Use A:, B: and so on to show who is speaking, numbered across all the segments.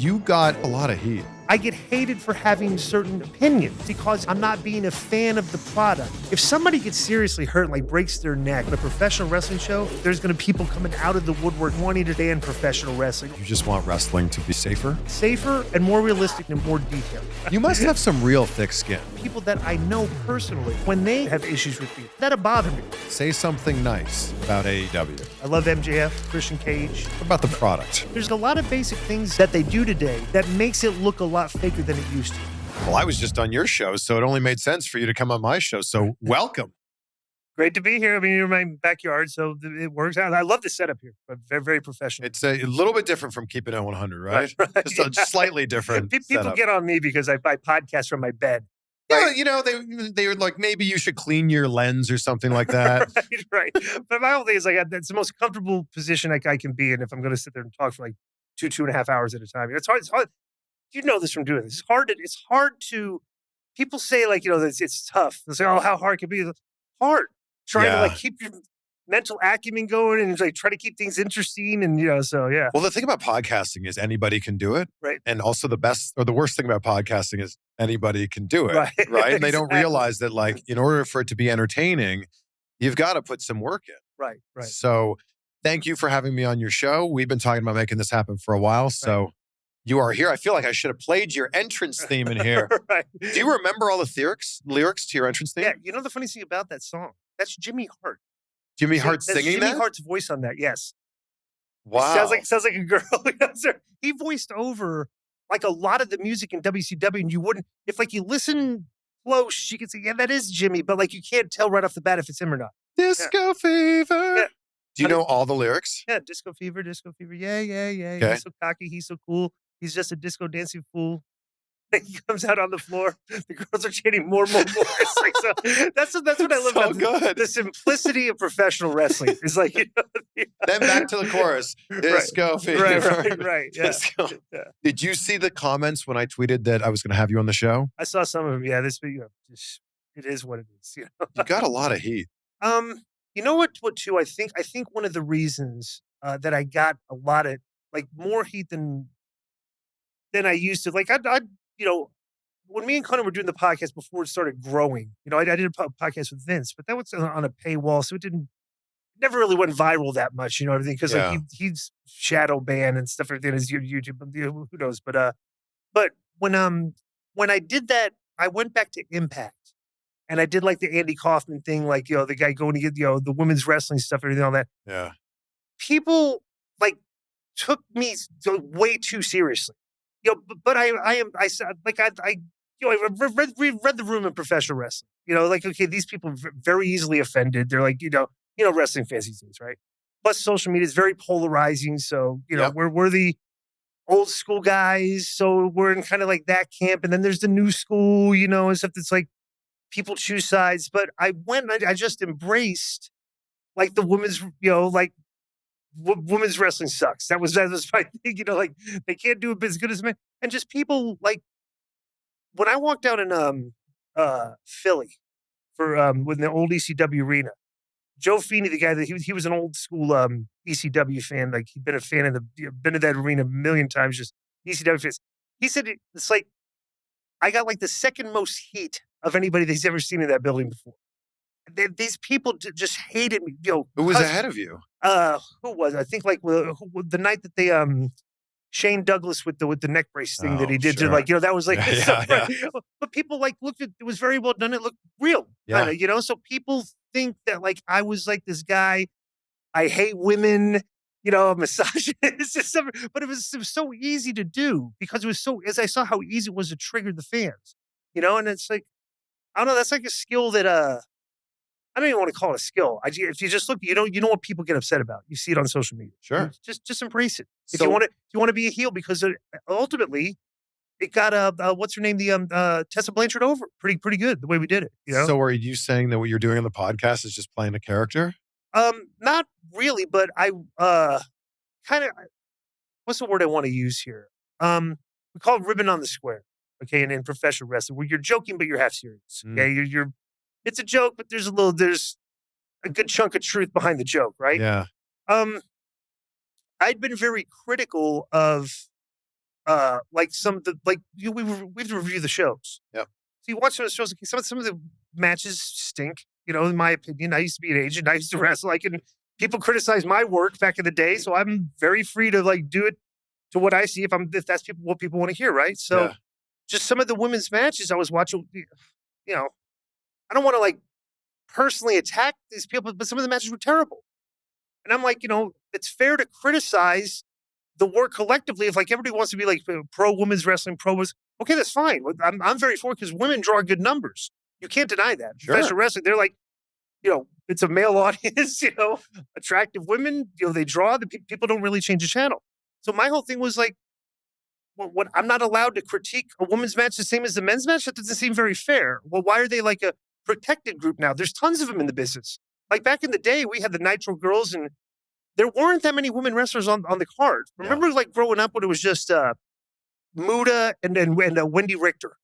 A: You got a lot of heat.
B: I get hated for having certain opinions because I'm not being a fan of the product. If somebody gets seriously hurt, like breaks their neck in a professional wrestling show, there's going to be people coming out of the woodwork wanting to ban professional wrestling.
A: You just want wrestling to be safer?
B: Safer and more realistic and more detailed.
A: You must have some real thick skin.
B: People that I know personally, when they have issues with me, that'll bother me.
A: Say something nice about AEW.
B: I love MJF, Christian Cage.
A: What about the product?
B: There's a lot of basic things that they do today that makes it look a lot faker than it used to.
A: Well, I was just on your show, so it only made sense for you to come on my show. So welcome.
B: Great to be here. I mean, you're in my backyard, so it works out. I love the setup here, but very, very professional.
A: It's a little bit different from Keepin It 100, right? Just slightly different.
B: People
A: setup.
B: get on me because I podcast from my bed.
A: Yeah, you know, they were like, maybe you should clean your lens or something like that.
B: right. But my whole thing is like, that's the most comfortable position I can be in if I'm going to sit there and talk for like 2.5 hours at a time. It's hard. You know this from doing this. It's hard to, people say like, it's tough. They say, oh, how hard can it be? It's hard. Trying to like keep your mental acumen going and like try to keep things interesting and, so yeah.
A: Well, the thing about podcasting is anybody can do it.
B: Right.
A: And also the best or the worst thing about podcasting is anybody can do it. Right. And they don't realize that like, in order for it to be entertaining, you've got to put some work in.
B: Right.
A: So thank you for having me on your show. We've been talking about making this happen for a while. So you are here. I feel like I should have played your entrance theme in here.
B: Right.
A: Do you remember all the lyrics to your entrance theme?
B: Yeah. You know the funny thing about that song? That's Jimmy Hart.
A: Jimmy Hart singing that?
B: Jimmy Hart's voice on that, yes.
A: Wow.
B: Sounds like a girl. He voiced over like a lot of the music in WCW, and you wouldn't, if like you listen close, you could say, yeah, that is Jimmy, but like you can't tell right off the bat if it's him or not.
A: Disco Fever.
B: Yeah.
A: Do you know all the lyrics?
B: Yeah, Disco Fever. Yeah.
A: Okay.
B: He's so cocky, he's so cool. He's just a disco dancing fool. He comes out on the floor. The girls are chanting more. It's like, so that's what I love about
A: good.
B: The simplicity of professional wrestling. It's like,
A: Then back to the chorus. Disco Fever.
B: Right. Yeah.
A: Disco. Yeah. Did you see the comments when I tweeted that I was going to have you on the show?
B: I saw some of them. Yeah, it is what it is.
A: You got a lot of heat.
B: You know what too? I think one of the reasons that I got a lot of like more heat than I used to. Like I when me and Konnan were doing the podcast before it started growing, I did a podcast with Vince, but that was on a paywall, so it never really went viral that much. You know what I mean? Because like he's shadow banned and stuff. Everything is YouTube. Who knows? But when I did that, I went back to Impact, and I did like the Andy Kaufman thing, like the guy going to get the women's wrestling stuff, everything, all that. Yeah. People like took me way too seriously. But I read the room in professional wrestling. Like, okay, these people are very easily offended. They're like, wrestling fans these days, right? Plus, social media is very polarizing. So, we're the old school guys. So we're in kind of like that camp. And then there's the new school, and stuff that's like people choose sides. But I just embraced like the women's, women's wrestling sucks. That was my thing, like they can't do it as good as men. And just people like when I walked out in Philly for when the old ECW arena, Joe Feeney, the guy that he was an old school ECW fan, like he'd been a fan of been to that arena a million times, just ECW fans. He said it's like I got like the second most heat of anybody that's ever seen in that building before. These people just hated me.
A: Who was ahead of you?
B: Who was? I think like the night that they Shane Douglas with the neck brace thing that he did.
A: Sure.
B: To like that was like.
A: Yeah.
B: But people like looked at it was very well done. It looked real.
A: Yeah.
B: Kinda, So people think that like I was like this guy. I hate women. A misogynist. But it was so easy to do because it was so. As I saw how easy it was to trigger the fans. And it's like I don't know. That's like a skill that I don't even want to call it a skill. If you just look, you know what people get upset about. You see it on social media.
A: Sure.
B: Just embrace it. If you want to be a heel, because ultimately it got what's her name, the Tessa Blanchard over pretty good the way we did it.
A: So are you saying that what you're doing on the podcast is just playing a character?
B: Not really, but I kind of what's the word I want to use here? We call it ribbon on the square. Okay, and in professional wrestling, where you're joking but you're half serious. Okay, you're it's a joke, but there's a good chunk of truth behind the joke, right?
A: Yeah.
B: I'd been very critical of like some of the, like, we have to review the shows.
A: Yep.
B: So you watch some of the shows, like some of the matches stink, in my opinion. I used to be an agent. I used to wrestle. People criticize my work back in the day, so I'm very free to like do it to what I see if that's what people want to hear, right? So just some of the women's matches I was watching, I don't want to like personally attack these people, but some of the matches were terrible. And I'm like, it's fair to criticize the work collectively. If like everybody wants to be like pro women's wrestling, okay, that's fine. I'm very for it because women draw good numbers. You can't deny that.
A: Sure.
B: Professional wrestling, they're like, it's a male audience, attractive women, they draw. The people don't really change the channel. So my whole thing was like, what I'm not allowed to critique a women's match the same as the men's match? That doesn't seem very fair. Well, why are they like a protected group now? There's tons of them in the business. Like back in the day, we had the Nitro girls, and there weren't that many women wrestlers on the card. Remember, like growing up when it was just Muda and Wendy Richter,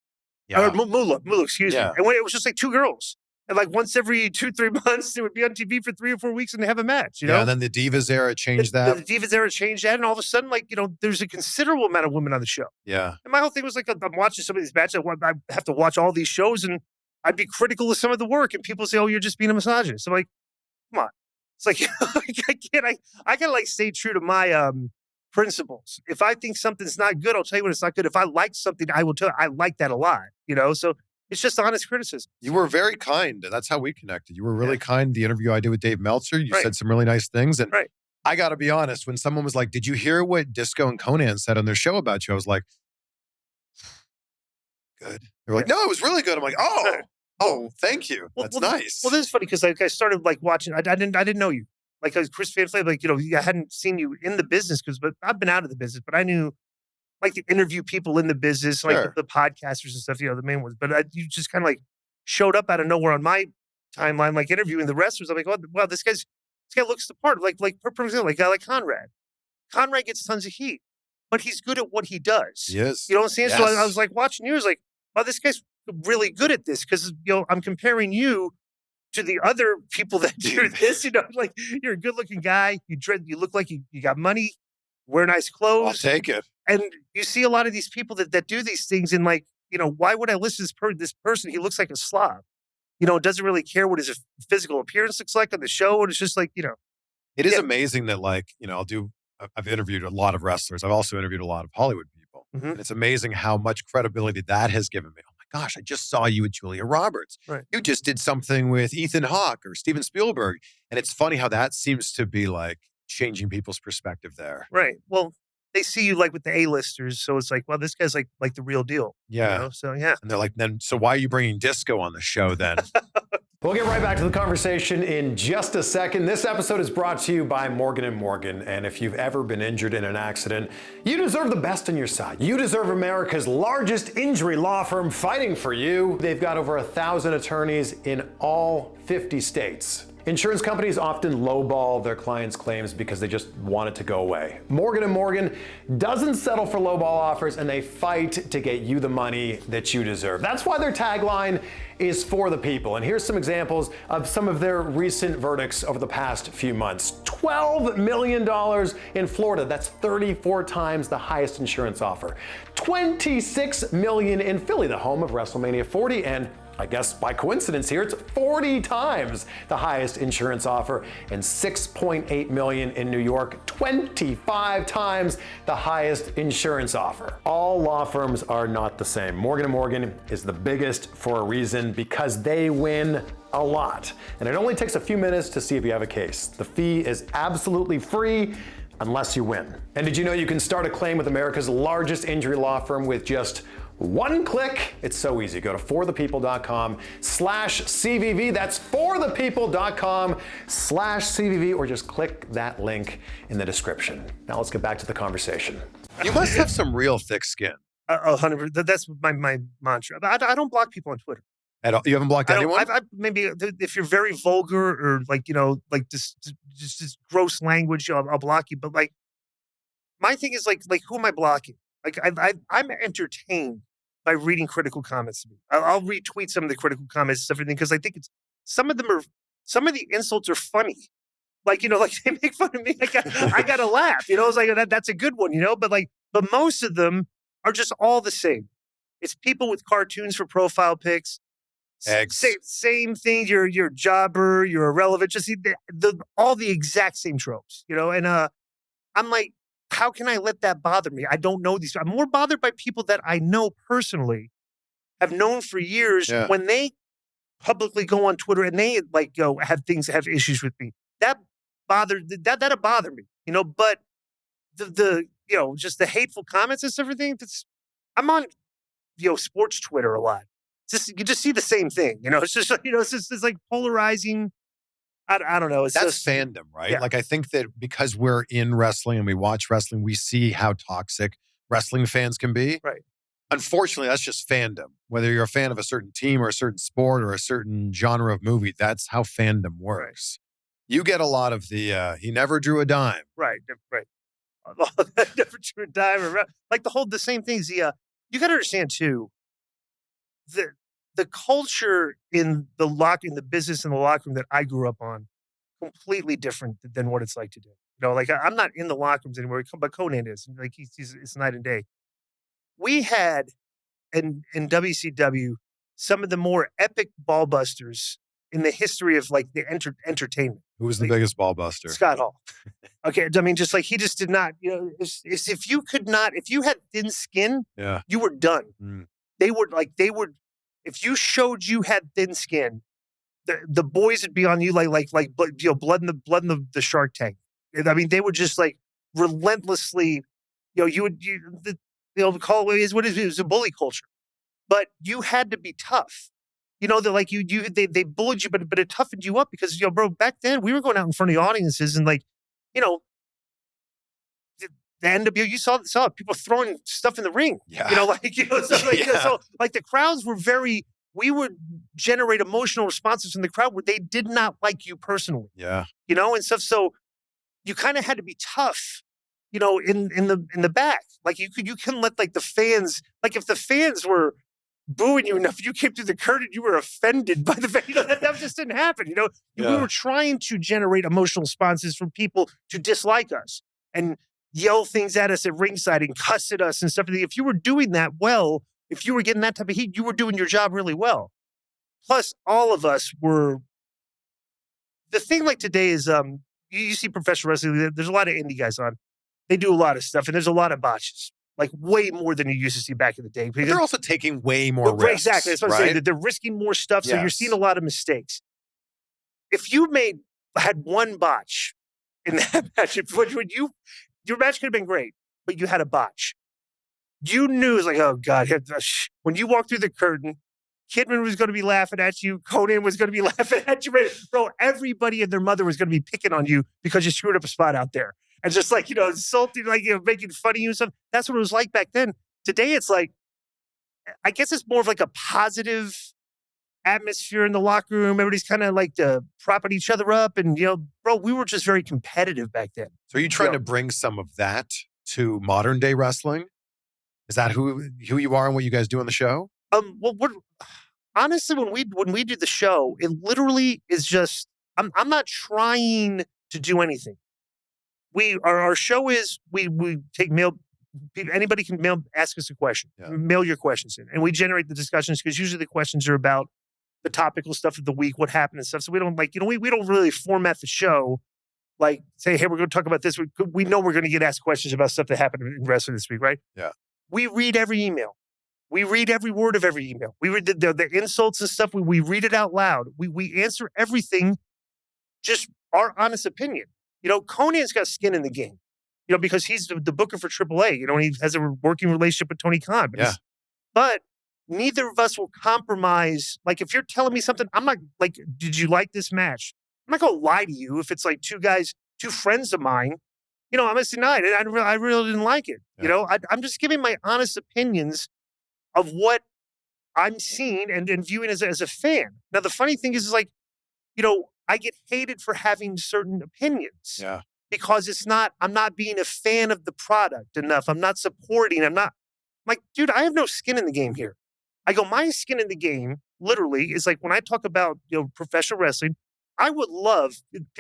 B: or Mula, excuse me. And when it was just like two girls. And like once every 2-3 months, they would be on TV for 3 or 4 weeks and they have a match,
A: Yeah, and then the Divas era changed that.
B: The Divas era changed that. And all of a sudden, like, there's a considerable amount of women on the show.
A: Yeah.
B: And my whole thing was like, I'm watching some of these matches. I have to watch all these shows and I'd be critical of some of the work. And people say, oh, you're just being a misogynist. I'm like, come on. It's like, I gotta like stay true to my principles. If I think something's not good, I'll tell you when it's not good. If I like something, I will tell you I like that a lot, so it's just honest criticism.
A: You were very kind. That's how we connected. You were really kind. The interview I did with Dave Meltzer, you said some really nice things. And I got to be honest, when someone was like, did you hear what Disco and Konnan said on their show about you? I was like, good. They were like, no, it was really good. I'm like, oh, thank you. That's nice.
B: Well, this is funny because like I started like watching. I didn't know you. Like Chris Van Vliet, like, I hadn't seen you in the business but I've been out of the business, but I knew like to interview people in the business, like the podcasters and stuff, the main ones. But you just kind of like showed up out of nowhere on my timeline, like interviewing the wrestlers. I'm like, wow, this guy looks the part. Like for example, like a guy like Conrad. Conrad gets tons of heat, but he's good at what he does.
A: Yes.
B: You know what I'm saying? Yes. So I was like watching you, I was like, wow, this guy's really good at this because, I'm comparing you to the other people that do this. Like you're a good looking guy. You look like you got money, wear nice clothes.
A: I'll take it.
B: And you see a lot of these people that do these things and like, why would I listen to this person? He looks like a slob. Doesn't really care what his physical appearance looks like on the show. And it's just like,
A: It is amazing that like, I've interviewed a lot of wrestlers. I've also interviewed a lot of Hollywood people. Mm-hmm. And it's amazing how much credibility that has given me. Oh my gosh, I just saw you with Julia Roberts.
B: Right.
A: You just did something with Ethan Hawke or Steven Spielberg. And it's funny how that seems to be like changing people's perspective there.
B: Right. Well, they see you like with the A-listers. So it's like, well, this guy's like the real deal.
A: Yeah.
B: So yeah.
A: And they're like, so why are you bringing Disco on the show then?
C: We'll get right back to the conversation in just a second. This episode is brought to you by Morgan & Morgan. And if you've ever been injured in an accident, you deserve the best on your side. You deserve America's largest injury law firm fighting for you. They've got over 1,000 attorneys in all 50 states. Insurance companies often lowball their clients' claims because they just want it to go away. Morgan & Morgan doesn't settle for lowball offers, and they fight to get you the money that you deserve. That's why their tagline is for the people. And here's some examples of some of their recent verdicts over the past few months. $12 million in Florida. That's 34 times the highest insurance offer. $26 million in Philly, the home of WrestleMania 40, and I guess by coincidence here, it's 40 times the highest insurance offer, and $6.8 million in New York, 25 times the highest insurance offer. All law firms are not the same. Morgan & Morgan is the biggest for a reason, because they win a lot. And it only takes a few minutes to see if you have a case. The fee is absolutely free unless you win. And did you know you can start a claim with America's largest injury law firm with just one click? It's so easy. Go to forthepeople.com/CVV. That's forthepeople.com/CVV, or just click that link in the description. Now let's get back to the conversation.
A: You must have some real thick skin.
B: 100%. That's my mantra. I don't block people on Twitter.
A: At all? You haven't blocked anyone?
B: Maybe if you're very vulgar or like, like just gross language, I'll block you. But like, my thing is like who am I blocking? Like I'm entertained by reading critical comments. I'll retweet some of the critical comments and everything, because I think some of the insults are funny. Like, like they make fun of me. I gotta laugh. It's like that's a good one, but like But most of them are just all the same. It's people with cartoons for profile pics.
A: Eggs.
B: Same thing. You're a jobber. You're irrelevant. Just all the exact same tropes, you know? And I'm like, how can I let that bother me? I don't know these. I'm more bothered by people that I know personally, have known for years, when they publicly go on Twitter and they like have issues with me. That'll bother me, you know. But the just the hateful comments and everything. I'm on sports Twitter a lot. You just see the same thing, you know. It's just it's like polarizing. I don't know.
A: That's fandom, right?
B: Yeah.
A: Like, I think that because we're in wrestling and we watch wrestling, we see how toxic wrestling fans can be.
B: Right.
A: Unfortunately, that's just fandom. Whether you're a fan of a certain team or a certain sport or a certain genre of movie, that's how fandom works. Right. You get a lot of the, he never drew a dime.
B: Right. Never drew a dime. Like the same things. You got to understand too, the culture in the business in the locker room that I grew up on, completely different than what it's like today. You know, like I'm not in the locker rooms anymore, but Konnan is. Like it's night and day. We had in WCW some of the more epic ball busters in the history of like the entertainment.
A: Who was the biggest ball buster?
B: Scott Hall. Okay, I mean, just like he just did not. You know, if you had thin skin, you were done.
A: Mm.
B: They would. If you showed you had thin skin, the boys would be on you like blood in the shark tank. I mean, they would just like relentlessly, call it what it is. It was a bully culture, but you had to be tough. You know, they're like they bullied you, but it toughened you up because bro, back then we were going out in front of the audiences and like, the NWO, you saw people throwing stuff in the ring.
A: Yeah.
B: So like the crowds were we would generate emotional responses from the crowd where they did not like you personally.
A: Yeah.
B: And stuff. So you kind of had to be tough, in the back. Like you couldn't let like the fans, like if the fans were booing you enough, you came through the curtain, you were offended by the fact, that just didn't happen. We were trying to generate emotional responses from people to dislike us and yell things at us at ringside and cuss at us and stuff. If you were doing that well, if you were getting that type of heat, you were doing your job really well. Plus, all of us were. The thing like today is, you see professional wrestling, there's a lot of indie guys on. They do a lot of stuff, and there's a lot of botches. Like way more than you used to see back in the day.
A: But they're also taking way more risks.
B: Exactly. That's what I'm saying. That they're risking more stuff, so you're seeing a lot of mistakes. If you had one botch in that match, your match could have been great, but you had a botch. You knew it was like, oh God. When you walked through the curtain, Kidman was going to be laughing at you. Konnan was going to be laughing at you. Bro, everybody and their mother was going to be picking on you because you screwed up a spot out there. And just like, insulting, like, making fun of you and stuff. That's what it was like back then. Today, it's like, I guess it's more of like a positive atmosphere in the locker room. Everybody's kind of like propping each other up. And, bro, we were just very competitive back then.
A: So are you trying to bring some of that to modern day wrestling? Is that who you are and what you guys do on the show?
B: Well, honestly, when we do the show, it literally is just, I'm not trying to do anything. Our show is, we take mail. Anybody can ask us a question. Yeah. Mail your questions in, and we generate the discussions because usually the questions are about the topical stuff of the week, what happened and stuff. So we don't we don't really format the show like say, hey, we're going to talk about this. We know we're going to get asked questions about stuff that happened in wrestling this week, right?
A: Yeah.
B: We read every email. We read every word of every email. We read the insults and stuff. We read it out loud. We answer everything, just our honest opinion. Konnan's got skin in the game, because he's the booker for AAA, and he has a working relationship with Tony Khan. But neither of us will compromise. Like, if you're telling me something, I'm not like, did you like this match? I'm not going to lie to you if it's like two friends of mine. I'm going to say, no, I really didn't like it.
A: Yeah.
B: I'm just giving my honest opinions of what I'm seeing and viewing as a fan. Now, the funny thing is like, I get hated for having certain opinions.
A: Yeah.
B: Because I'm not being a fan of the product enough. I'm not supporting. I'm like, dude, I have no skin in the game here. I go, my skin in the game, literally, is like when I talk about, professional wrestling, I would love,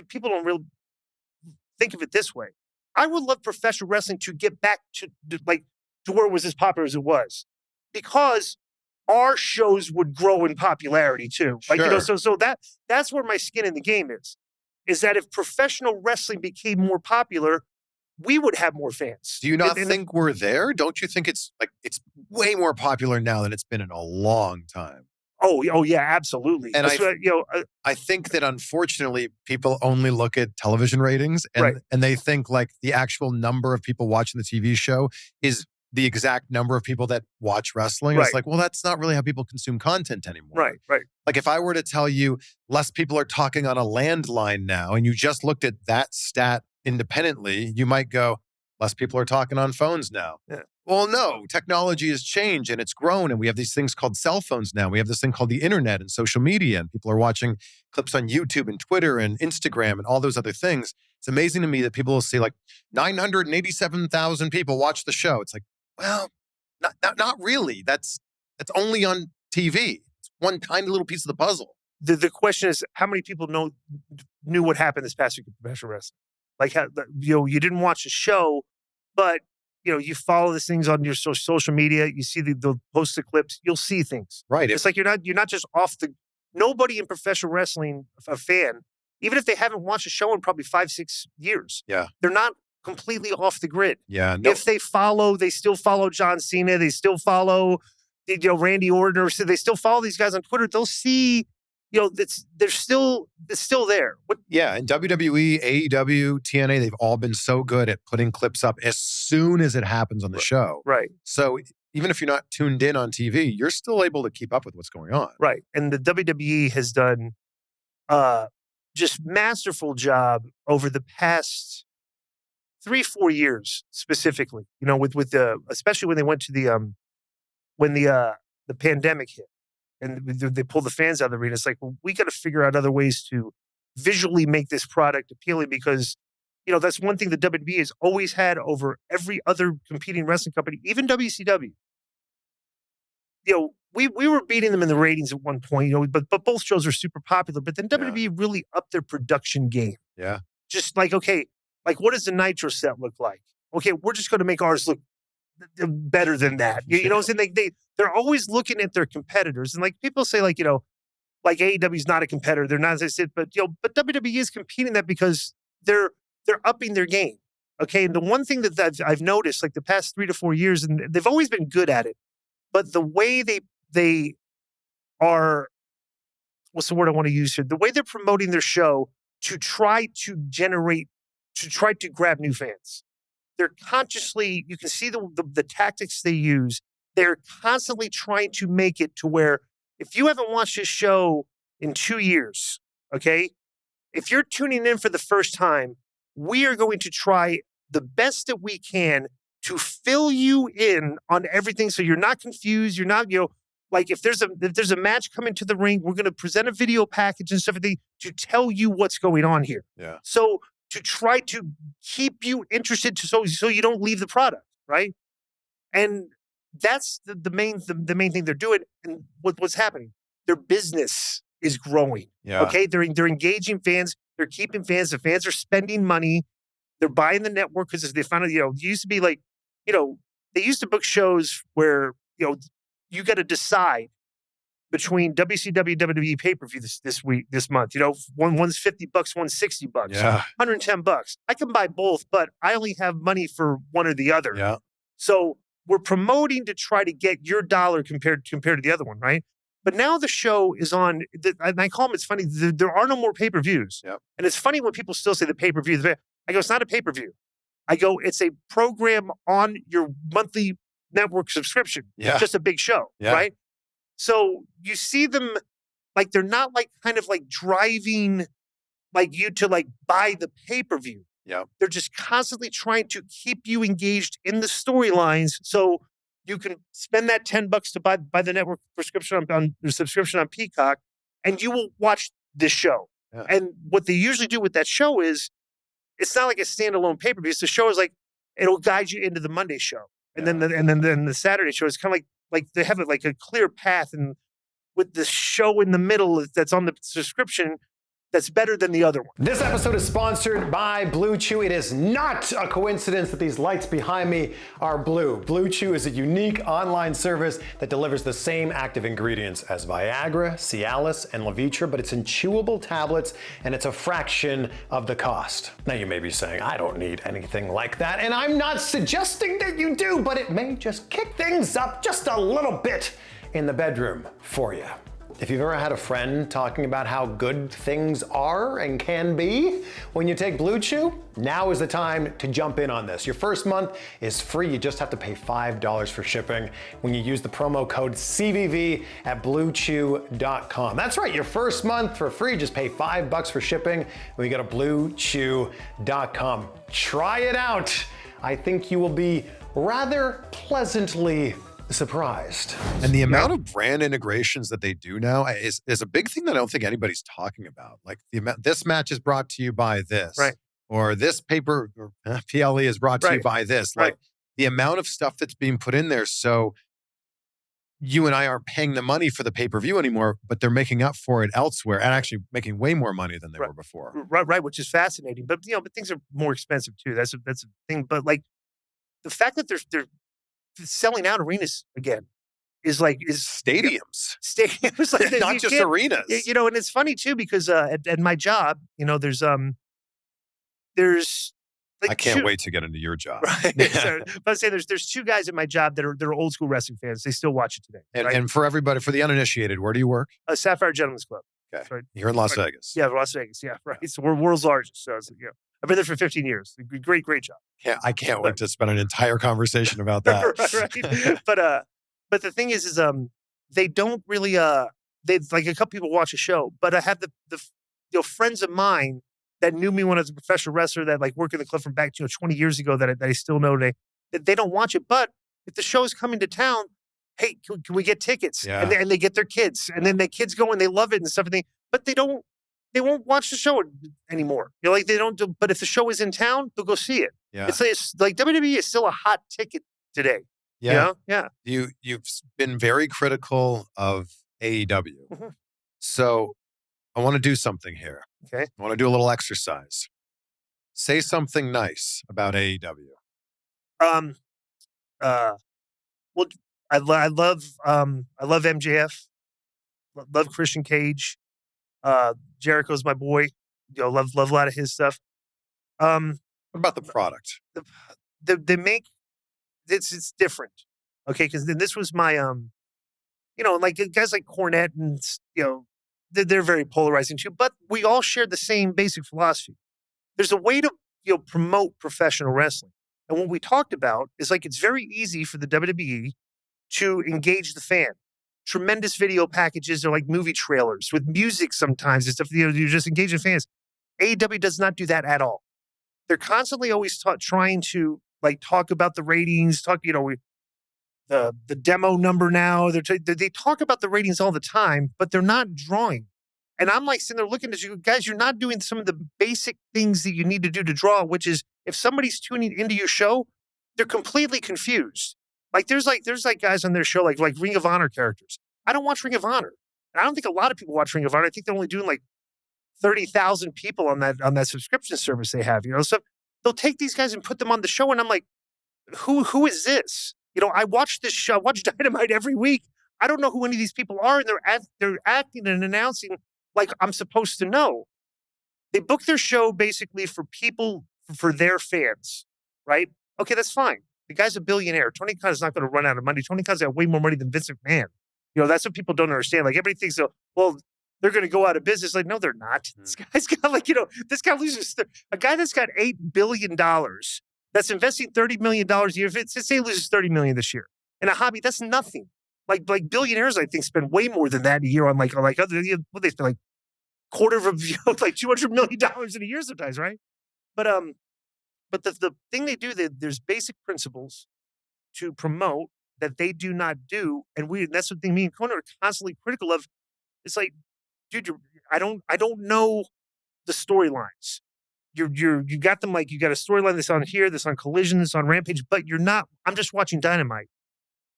B: people don't really think of it this way. I would love professional wrestling to get back to where it was as popular as it was, because our shows would grow in popularity too.
A: Sure.
B: So that's where my skin in the game is that if professional wrestling became more popular, we would have more fans.
A: Do you not think we're there? Don't you think it's way more popular now than it's been in a long time?
B: Oh yeah, absolutely.
A: And I think that unfortunately people only look at television ratings and they think like the actual number of people watching the TV show is the exact number of people that watch wrestling.
B: Right.
A: It's like, well, that's not really how people consume content anymore.
B: Right.
A: Like if I were to tell you less people are talking on a landline now and you just looked at that stat independently, you might go, less people are talking on phones now.
B: Yeah.
A: Well, no, technology has changed and it's grown and we have these things called cell phones now. We have this thing called the internet and social media and people are watching clips on YouTube and Twitter and Instagram and all those other things. It's amazing to me that people will see like 987,000 people watch the show. It's like, well, not really. That's only on TV. It's one tiny little piece of the puzzle.
B: The question is, how many people knew what happened this past week in professional wrestling? Like, you didn't watch the show, but you follow these things on your social media. You see the posted clips. You'll see things.
A: Right.
B: It's like you're not just off the. Nobody in professional wrestling, a fan, even if they haven't watched a show in probably 5-6 years, they're not completely off the grid.
A: Yeah. No.
B: If they still follow John Cena. They still follow, Randy Orton. Or they still follow these guys on Twitter. They'll see. It's still there.
A: Yeah, and WWE, AEW, TNA, they've all been so good at putting clips up as soon as it happens on the show.
B: Right.
A: So even if you're not tuned in on TV, you're still able to keep up with what's going on.
B: Right. And the WWE has done just masterful job over the past 3-4 years specifically. With the especially when they went to the pandemic hit. And they pull the fans out of the arena. It's like, well, we got to figure out other ways to visually make this product appealing because, that's one thing the WWE has always had over every other competing wrestling company, even WCW. We were beating them in the ratings at one point, but both shows are super popular. But then WWE really upped their production game.
A: Yeah.
B: Just like, okay, like what does the Nitro set look like? Okay, we're just going to make ours look better than that. You know what I'm saying? They're always looking at their competitors. And like people say, like AEW is not a competitor. They're not, as I said, but WWE is competing that because they're upping their game. Okay. And the one thing that I've noticed like the past 3 to 4 years, and they've always been good at it, but the way they are, what's the word I want to use here? The way they're promoting their show to try to grab new fans. They're consciously, you can see the tactics they use. They're constantly trying to make it to where if you haven't watched this show in 2 years, okay, if you're tuning in for the first time, we are going to try the best that we can to fill you in on everything so you're not confused. You're not, like if there's a match coming to the ring, we're going to present a video package and stuff to tell you what's going on here.
A: Yeah.
B: So to try to keep you interested so you don't leave the product, right? And that's the main thing they're doing. And what's happening? Their business is growing.
A: Yeah.
B: Okay. They're engaging fans. They're keeping fans. The fans are spending money. They're buying the network because they found out, it used to be like, they used to book shows where, you got to decide between WCW and WWE pay-per-view this month. One's $50, one's $60,
A: yeah.
B: $110. I can buy both, but I only have money for one or the other.
A: Yeah.
B: So we're promoting to try to get your dollar compared to the other one, right? But now the show is on, and I call them, it's funny, there are no more pay-per-views.
A: Yep.
B: And it's funny when people still say the pay-per-view. I go, it's not a pay-per-view. I go, it's a program on your monthly network subscription.
A: Yeah.
B: It's just a big show, right? So you see them, like they're not like kind of like driving like you to like buy the pay-per-view.
A: Yeah.
B: They're just constantly trying to keep you engaged in the storylines so you can spend that $10 to buy the network subscription on Peacock, and you will watch this show.
A: Yeah.
B: And what they usually do with that show is, it's not like a standalone pay-per-view. So the show is like, it'll guide you into the Monday show. And then the Saturday show is kind of like they have like a clear path, and with the show in the middle that's on the subscription, that's better than the other one.
C: This episode is sponsored by Blue Chew. It is not a coincidence that these lights behind me are blue. Blue Chew is a unique online service that delivers the same active ingredients as Viagra, Cialis, and Levitra, but it's in chewable tablets and it's a fraction of the cost. Now you may be saying, I don't need anything like that, and I'm not suggesting that you do, but it may just kick things up just a little bit in the bedroom for you. If you've ever had a friend talking about how good things are and can be when you take Blue Chew, now is the time to jump in on this. Your first month is free. You just have to pay $5 for shipping when you use the promo code CVV at bluechew.com. That's right, your first month for free. Just pay $5 for shipping when you go to bluechew.com. Try it out. I think you will be rather pleasantly surprised.
A: And the amount of brand integrations that they do now is a big thing that I don't think anybody's talking about. Like the amount, this match is brought to you by this,
B: right?
A: Or this paper or PLE is brought to you by this.
B: Right.
A: Like the amount of stuff that's being put in there. So you and I aren't paying the money for the pay-per-view anymore, but they're making up for it elsewhere and actually making way more money than they were before.
B: Right, which is fascinating. But but things are more expensive too. That's a thing. But like the fact that they're selling out arenas again is
A: stadiums.
B: Stadiums, like
A: not just arenas.
B: And it's funny too because at my job, there's like
A: I can't wait to get into your job.
B: Right. So, but I say there's two guys at my job that are old school wrestling fans. They still watch it today.
A: And for everybody, for the uninitiated, where do you work?
B: Sapphire Gentlemen's Club.
A: Okay.
B: Right.
A: You're in Las Vegas.
B: Yeah, Las Vegas. Yeah, right. So we're world's largest. So I've been there for 15 years. Great job.
A: I can't wait to spend an entire conversation about that.
B: Right. But the thing is they don't really they like a couple people watch a show, but I have the friends of mine that knew me when I was a professional wrestler that like worked in the club from back 20 years ago that I still know today. They don't watch it, but if the show is coming to town, hey, can we get tickets?
A: Yeah.
B: And they get their kids, and then the kids go and they love it and stuff. But they won't watch the show anymore. Like they don't do. But if the show is in town, they'll go see it.
A: Yeah.
B: It's like WWE is still a hot ticket today.
A: Yeah.
B: Yeah.
A: You've been very critical of AEW.
B: Mm-hmm.
A: So I want to do something here.
B: Okay.
A: I want to do a little exercise. Say something nice about AEW.
B: Well, I love MJF. Love Christian Cage. Jericho's my boy. Love a lot of his stuff.
A: What about the product?
B: They make it's different. Okay, because then this was my like guys like Cornette and they're very polarizing too. But we all share the same basic philosophy. There's a way to promote professional wrestling, and what we talked about is like it's very easy for the WWE to engage the fan. Tremendous video packages are like movie trailers with music sometimes and stuff. You just engage the fans. AEW does not do that at all. They're constantly always trying to like talk about the ratings, the demo number now. They talk about the ratings all the time, but they're not drawing. And I'm like sitting there looking at you guys. You're not doing some of the basic things that you need to do to draw, which is if somebody's tuning into your show, they're completely confused. Like there's guys on their show like Ring of Honor characters. I don't watch Ring of Honor. And I don't think a lot of people watch Ring of Honor. I think they're only doing like 30,000 people on that subscription service they have. So they'll take these guys and put them on the show, and I'm like, who is this? I watch this show. I watch Dynamite every week. I don't know who any of these people are, and they're acting and announcing like I'm supposed to know. They book their show basically for people, for their fans, right? Okay, that's fine. The guy's a billionaire. Tony Khan is not going to run out of money. Tony Khan's got way more money than Vince McMahon. That's what people don't understand. Like everybody thinks, they're going to go out of business. Like, no, they're not. This guy's got this guy loses a guy that's got $8 billion that's investing $30 million a year. Let's say he loses $30 million this year in a hobby, that's nothing. Like billionaires, I think, spend way more than that a year on like other. What they spend like quarter of like $200 million in a year sometimes, right? But the thing they do, there's basic principles to promote that they do not do, and that's what me and Konnan are constantly critical of. It's like, dude, I don't know the storylines. You got them like you got a storyline that's on here, that's on Collision, that's on Rampage, but you're not. I'm just watching Dynamite.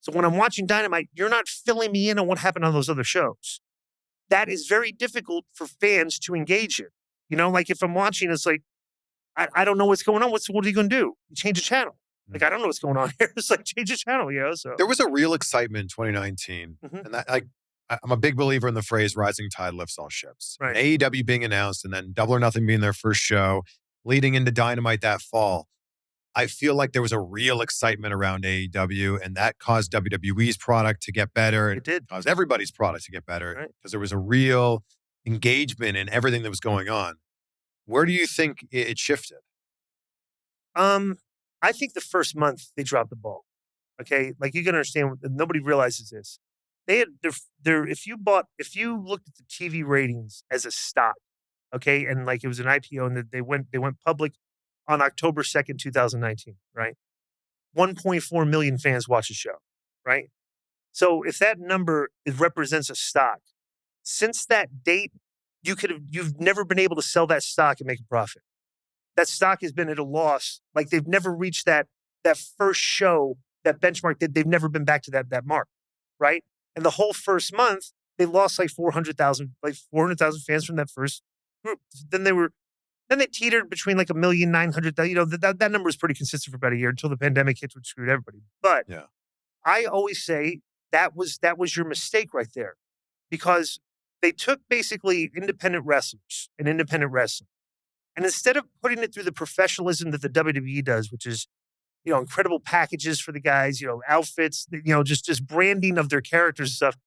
B: So when I'm watching Dynamite, you're not filling me in on what happened on those other shows. that is very difficult for fans to engage in. You know, like if I'm watching, it's like, I don't know what's going on. What are you going to do? You change the channel. Like, I don't know what's going on here. It's like, change the channel, you know? So
A: There was a real excitement in 2019.
B: Mhm.
A: And that, I'm a big believer in the phrase rising tide lifts all ships.
B: Right.
A: And AEW being announced and then Double or Nothing being their first show, leading into Dynamite that fall. I feel like there was a real excitement around AEW, and that caused WWE's product to get better. And
B: It did.
A: caused everybody's product to get better
B: Right.
A: because there was a real engagement in everything that was going on. Where do you think it shifted?
B: I think the first month they dropped the ball. Okay, like you can understand. Nobody realizes this. They had if you looked at the TV ratings as a stock, okay, and like it was an IPO and they went public on October 2nd, 2019, right? 1.4 million fans watched the show, right? So if that number represents a stock, since that date, you've never been able to sell that stock and make a profit. That stock has been at a loss. Like they've never reached that first show, that benchmark. They've never been back to that mark, right? And the whole first month, they lost like 400,000 fans from that first group. Then they teetered between like 1,900,000. You know, that number was pretty consistent for about a year until the pandemic hit, which screwed everybody. But
A: Yeah.
B: I always say that was your mistake right there, because they took basically independent wrestlers and independent wrestling, and instead of putting it through the professionalism that the WWE does, which is, you know, incredible packages for the guys, you know, outfits, you know, just branding of their characters and stuff,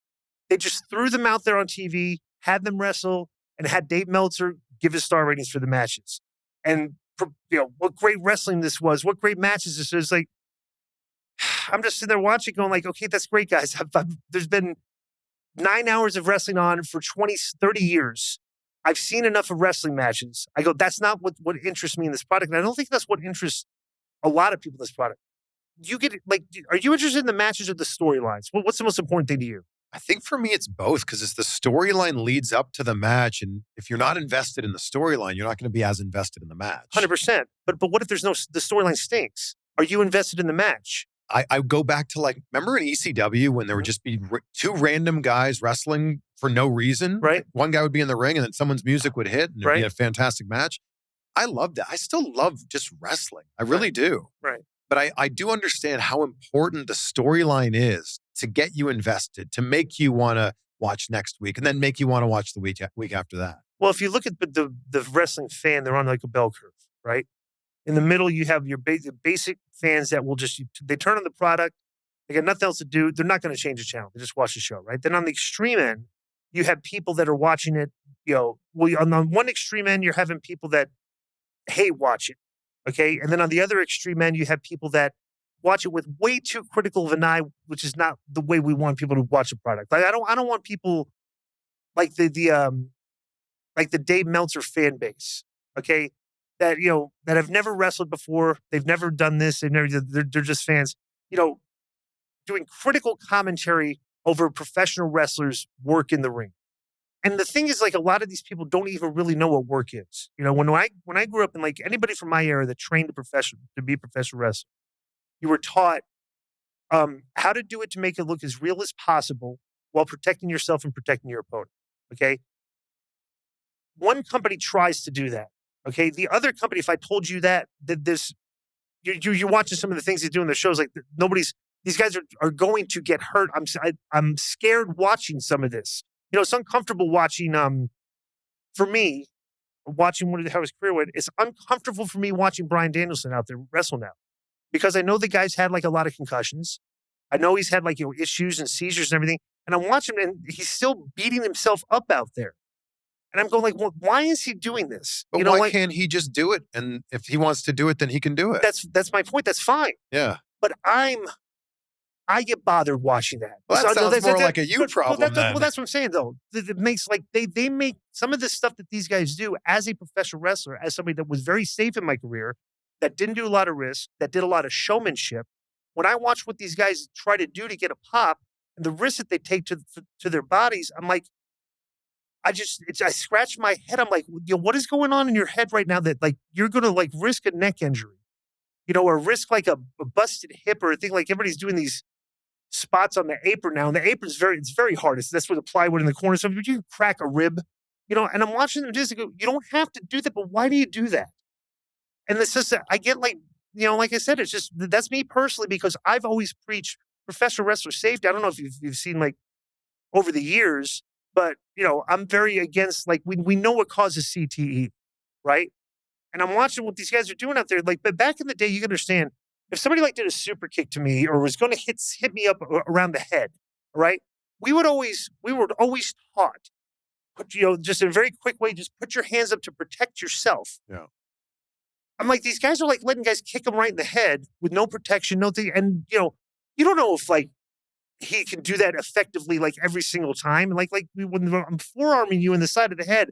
B: they just threw them out there on TV, had them wrestle, and had Dave Meltzer give his star ratings for the matches. And, you know, what great wrestling this was, what great matches this is. Like, I'm just sitting there watching going like, okay, that's great, guys. There's been 9 hours of wrestling on for 20, 30 years. I've seen enough of wrestling matches. I go, that's not what interests me in this product. And I don't think that's what interests a lot of people in this product. You get like, are you interested in the matches or the storylines? What's the most important thing to you?
A: I think for me, it's both because it's the storyline leads up to the match. And if you're not invested in the storyline, you're not going to be as invested in the match.
B: 100%. But what if the storyline stinks? Are you invested in the match?
A: I go back to like, remember in ECW when there would just be two random guys wrestling for no reason?
B: Right.
A: One guy would be in the ring and then someone's music would hit and it'd be
B: Right.
A: a fantastic match. I loved that. I still love just wrestling. I really do.
B: Right.
A: But I do understand how important the storyline is to get you invested, to make you want to watch next week and then make you want to watch the week after that.
B: Well, if you look at the wrestling fan, they're on like a bell curve, right? In the middle, you have your basic fans that will they turn on the product. They got nothing else to do. They're not going to change the channel. They just watch the show, right? Then on the extreme end, you have people that are watching it, you know, on one extreme end, you're having people that hate watch it, okay? And then on the other extreme end, you have people that watch it with way too critical of an eye, which is not the way we want people to watch a product. Like I don't want people like the Dave Meltzer fan base, okay? That, you know, that have never wrestled before, they've never done this, they're just fans, you know, doing critical commentary over professional wrestlers' work in the ring. And the thing is, like, a lot of these people don't even really know what work is. You know, when I grew up, and like anybody from my era that trained to be a professional wrestler, you were taught how to do it to make it look as real as possible while protecting yourself and protecting your opponent. Okay. One company tries to do that. Okay. The other company, if I told you that this, you're watching some of the things they do in the shows, like these guys are going to get hurt. I'm scared watching some of this. You know, it's uncomfortable watching, for me, watching how his career went. It's uncomfortable for me watching Bryan Danielson out there wrestle now, because I know the guy's had like a lot of concussions. I know he's had like, you know, issues and seizures and everything. And I'm watching him and he's still beating himself up out there. And I'm going like, well, why is he doing this?
A: But
B: you know,
A: why
B: like,
A: can't he just do it? And if he wants to do it, then he can do it.
B: that's my point. That's fine.
A: Yeah.
B: But I get bothered watching that.
A: Well, that sounds more like a you problem then.
B: Well, that's what I'm saying, though. It makes like they make some of the stuff that these guys do as a professional wrestler, as somebody that was very safe in my career, that didn't do a lot of risk, that did a lot of showmanship. When I watch what these guys try to do to get a pop and the risk that they take to their bodies, I'm like, I scratch my head. I'm like, you know, what is going on in your head right now that like you're going to like risk a neck injury, you know, or risk like a busted hip or a thing, like everybody's doing these spots on the apron now, and the apron's it's very hard. That's where the plywood in the corner. So if you crack a rib, and I'm watching them just go, you don't have to do that, but why do you do that? And it's just, I get like I said, it's just, that's me personally, because I've always preached professional wrestler safety. I don't know if you've seen like over the years, but I'm very against, like, we know what causes CTE, right? And I'm watching what these guys are doing out there. Like, but back in the day, you can understand, if somebody like did a super kick to me or was going to hit me up around the head, right? We were always taught, just in a very quick way, just put your hands up to protect yourself.
A: Yeah.
B: I'm like, these guys are like letting guys kick them right in the head with no protection, no thing. And, you don't know if like he can do that effectively, like every single time. And like when I'm forearming you in the side of the head,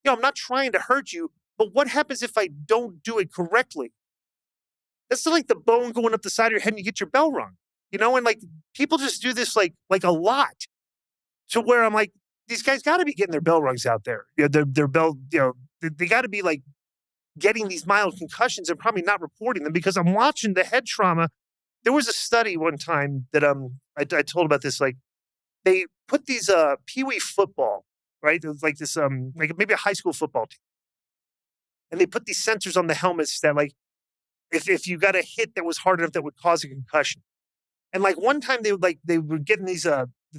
B: I'm not trying to hurt you, but what happens if I don't do it correctly? That's like the bone going up the side of your head and you get your bell rung, and like people just do this like a lot, to where I'm like, these guys got to be getting their bell rungs out there. Their bell, they got to be like getting these mild concussions and probably not reporting them, because I'm watching the head trauma. There was a study one time that I told about this. Like, they put these peewee football, right? It was like this like maybe a high school football team, and they put these sensors on the helmets that, like, if you got a hit that was hard enough, that would cause a concussion. And like one time they were getting these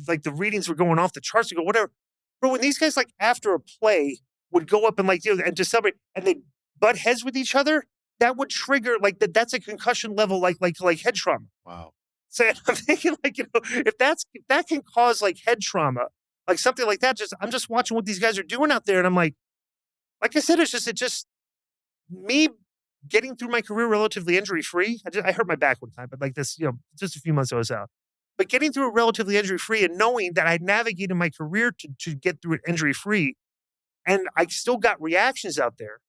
B: like the readings were going off the charts to go whatever. But when these guys, like, after a play would go up and like and to celebrate, and they butt heads with each other, that would trigger like that's a concussion level like head trauma.
A: Wow.
B: So I'm thinking, like, if that can cause like head trauma, like something like that, I'm just watching what these guys are doing out there, and I'm like I said, it's just me getting through my career relatively injury free. I hurt my back one time, but like this, just a few months I was out. But getting through it relatively injury free, and knowing that I navigated my career to get through it injury free, and I still got reactions out there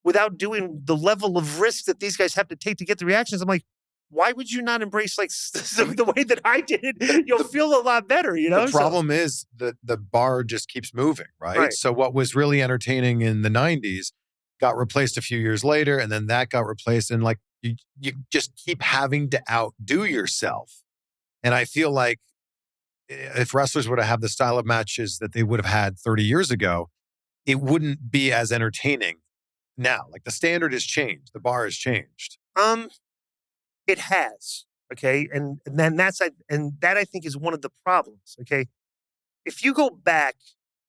B: without doing the level of risk that these guys have to take to get the reactions. I'm like, why would you not embrace like the way that I did? You'll feel a lot better, The
A: problem is that the bar just keeps moving, right? So what was really entertaining in the 90s got replaced a few years later, and then that got replaced, and like you just keep having to outdo yourself. And I feel like if wrestlers were to have the style of matches that they would have had 30 years ago, it wouldn't be as entertaining now. Like, the standard has changed. The bar has changed.
B: It has. Okay. And then that I think is one of the problems. Okay. If you go back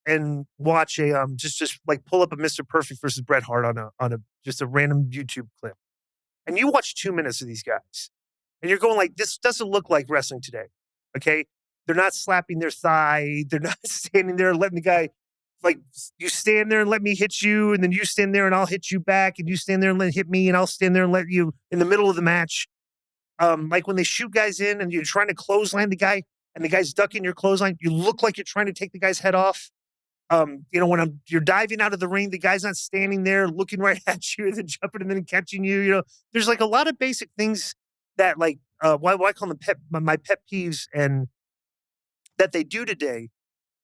B: and watch a, just like pull up a Mr. Perfect versus Bret Hart on a just a random YouTube clip, and you watch 2 minutes of these guys, and you're going like, this doesn't look like wrestling today. Okay. They're not slapping their thigh. They're not standing there letting the guy, like, you stand there and let me hit you, and then you stand there and I'll hit you back, and you stand there and hit me, and I'll stand there and let you in the middle of the match. Like when they shoot guys in and you're trying to clothesline the guy and the guy's ducking your clothesline, you look like you're trying to take the guy's head off. When you're diving out of the ring, the guy's not standing there looking right at you and then jumping and then catching you. There's like a lot of basic things that, like, why I call them my pet peeves, and that they do today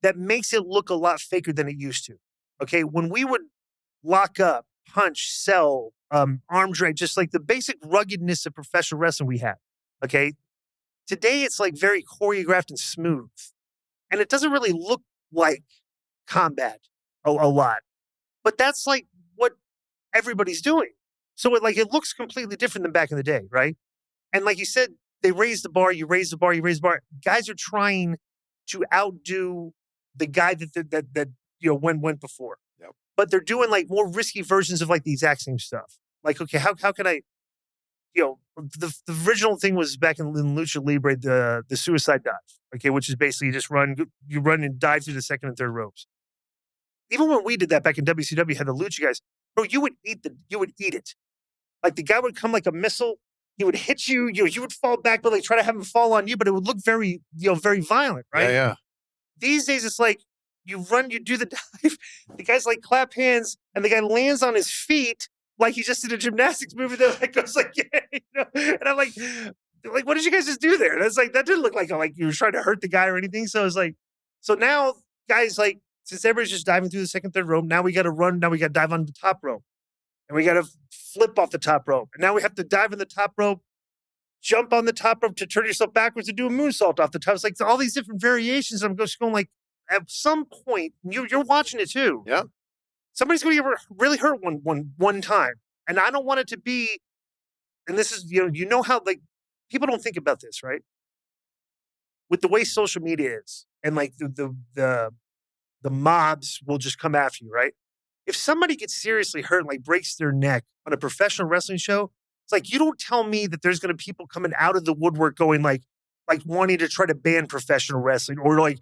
B: that makes it look a lot faker than it used to. Okay. When we would lock up, punch, sell, arm drag, just like the basic ruggedness of professional wrestling we had. Okay. Today it's like very choreographed and smooth, and it doesn't really look like combat a lot, but that's like what everybody's doing. So it looks completely different than back in the day. Right. And like you said, they raise the bar, you raise the bar, you raise the bar. Guys are trying to outdo the guy that went before.
A: Yep.
B: But they're doing like more risky versions of like the exact same stuff. Like, okay, how can I, the original thing was back in Lucha Libre, the suicide dive. Okay, which is basically you run and dive through the second and third ropes. Even when we did that back in WCW, had the Lucha guys, bro, you would eat it. Like, the guy would come like a missile. He would hit you. You would fall back, but like try to have him fall on you, but it would look very, very violent, right?
A: Yeah.
B: These days, it's like you run, you do the dive. The guy's like clap hands, and the guy lands on his feet like he just did a gymnastics move, and then like goes like, yeah, And I'm like, what did you guys just do there? And it's like, that didn't look like you were trying to hurt the guy or anything. So it's like, so now guys, like, since everybody's just diving through the second, third rope, now we got to run. Now we got to dive on the top rope, and we got to flip off the top rope, and now we have to dive in the top rope, jump on the top rope to turn yourself backwards and do a moonsault off the top. It's like all these different variations. I'm just going like, at some point, you're watching it too.
A: Yeah.
B: Somebody's going to get really hurt one time. And I don't want it to be, and this is, you know how, like, people don't think about this, right? With the way social media is, and like the mobs will just come after you, right? If somebody gets seriously hurt and like breaks their neck on a professional wrestling show, it's like, you don't tell me that there's going to be people coming out of the woodwork going like wanting to try to ban professional wrestling, or like,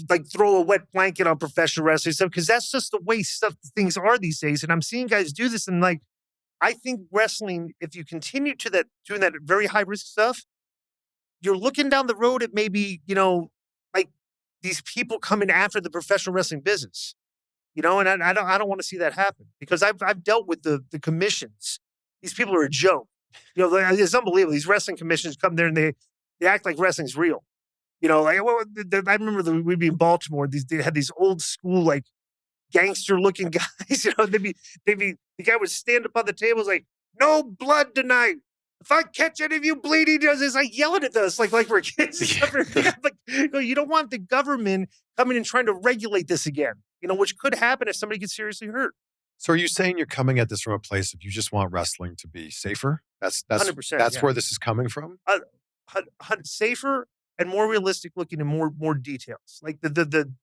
B: like throw a wet blanket on professional wrestling stuff, because that's just the way things are these days. And I'm seeing guys do this, and like, I think wrestling, if you continue to doing that very high risk stuff, you're looking down the road at maybe, like these people coming after the professional wrestling business, and I don't want to see that happen, because I've dealt with the commissions. These people are a joke. It's unbelievable. These wrestling commissions come there and they act like wrestling's real. I remember we'd be in Baltimore. They had these old school, like, gangster looking guys. The guy would stand up on the tables like, "No blood tonight. If I catch any of you bleeding," it's like yelling at us like we're kids. Like, you don't want the government coming and trying to regulate this again, which could happen if somebody gets seriously hurt.
A: So are you saying you're coming at this from a place of you just want wrestling to be safer? That's
B: 100%.
A: That's where this is coming from?
B: Safer and more realistic looking, and more details. Like the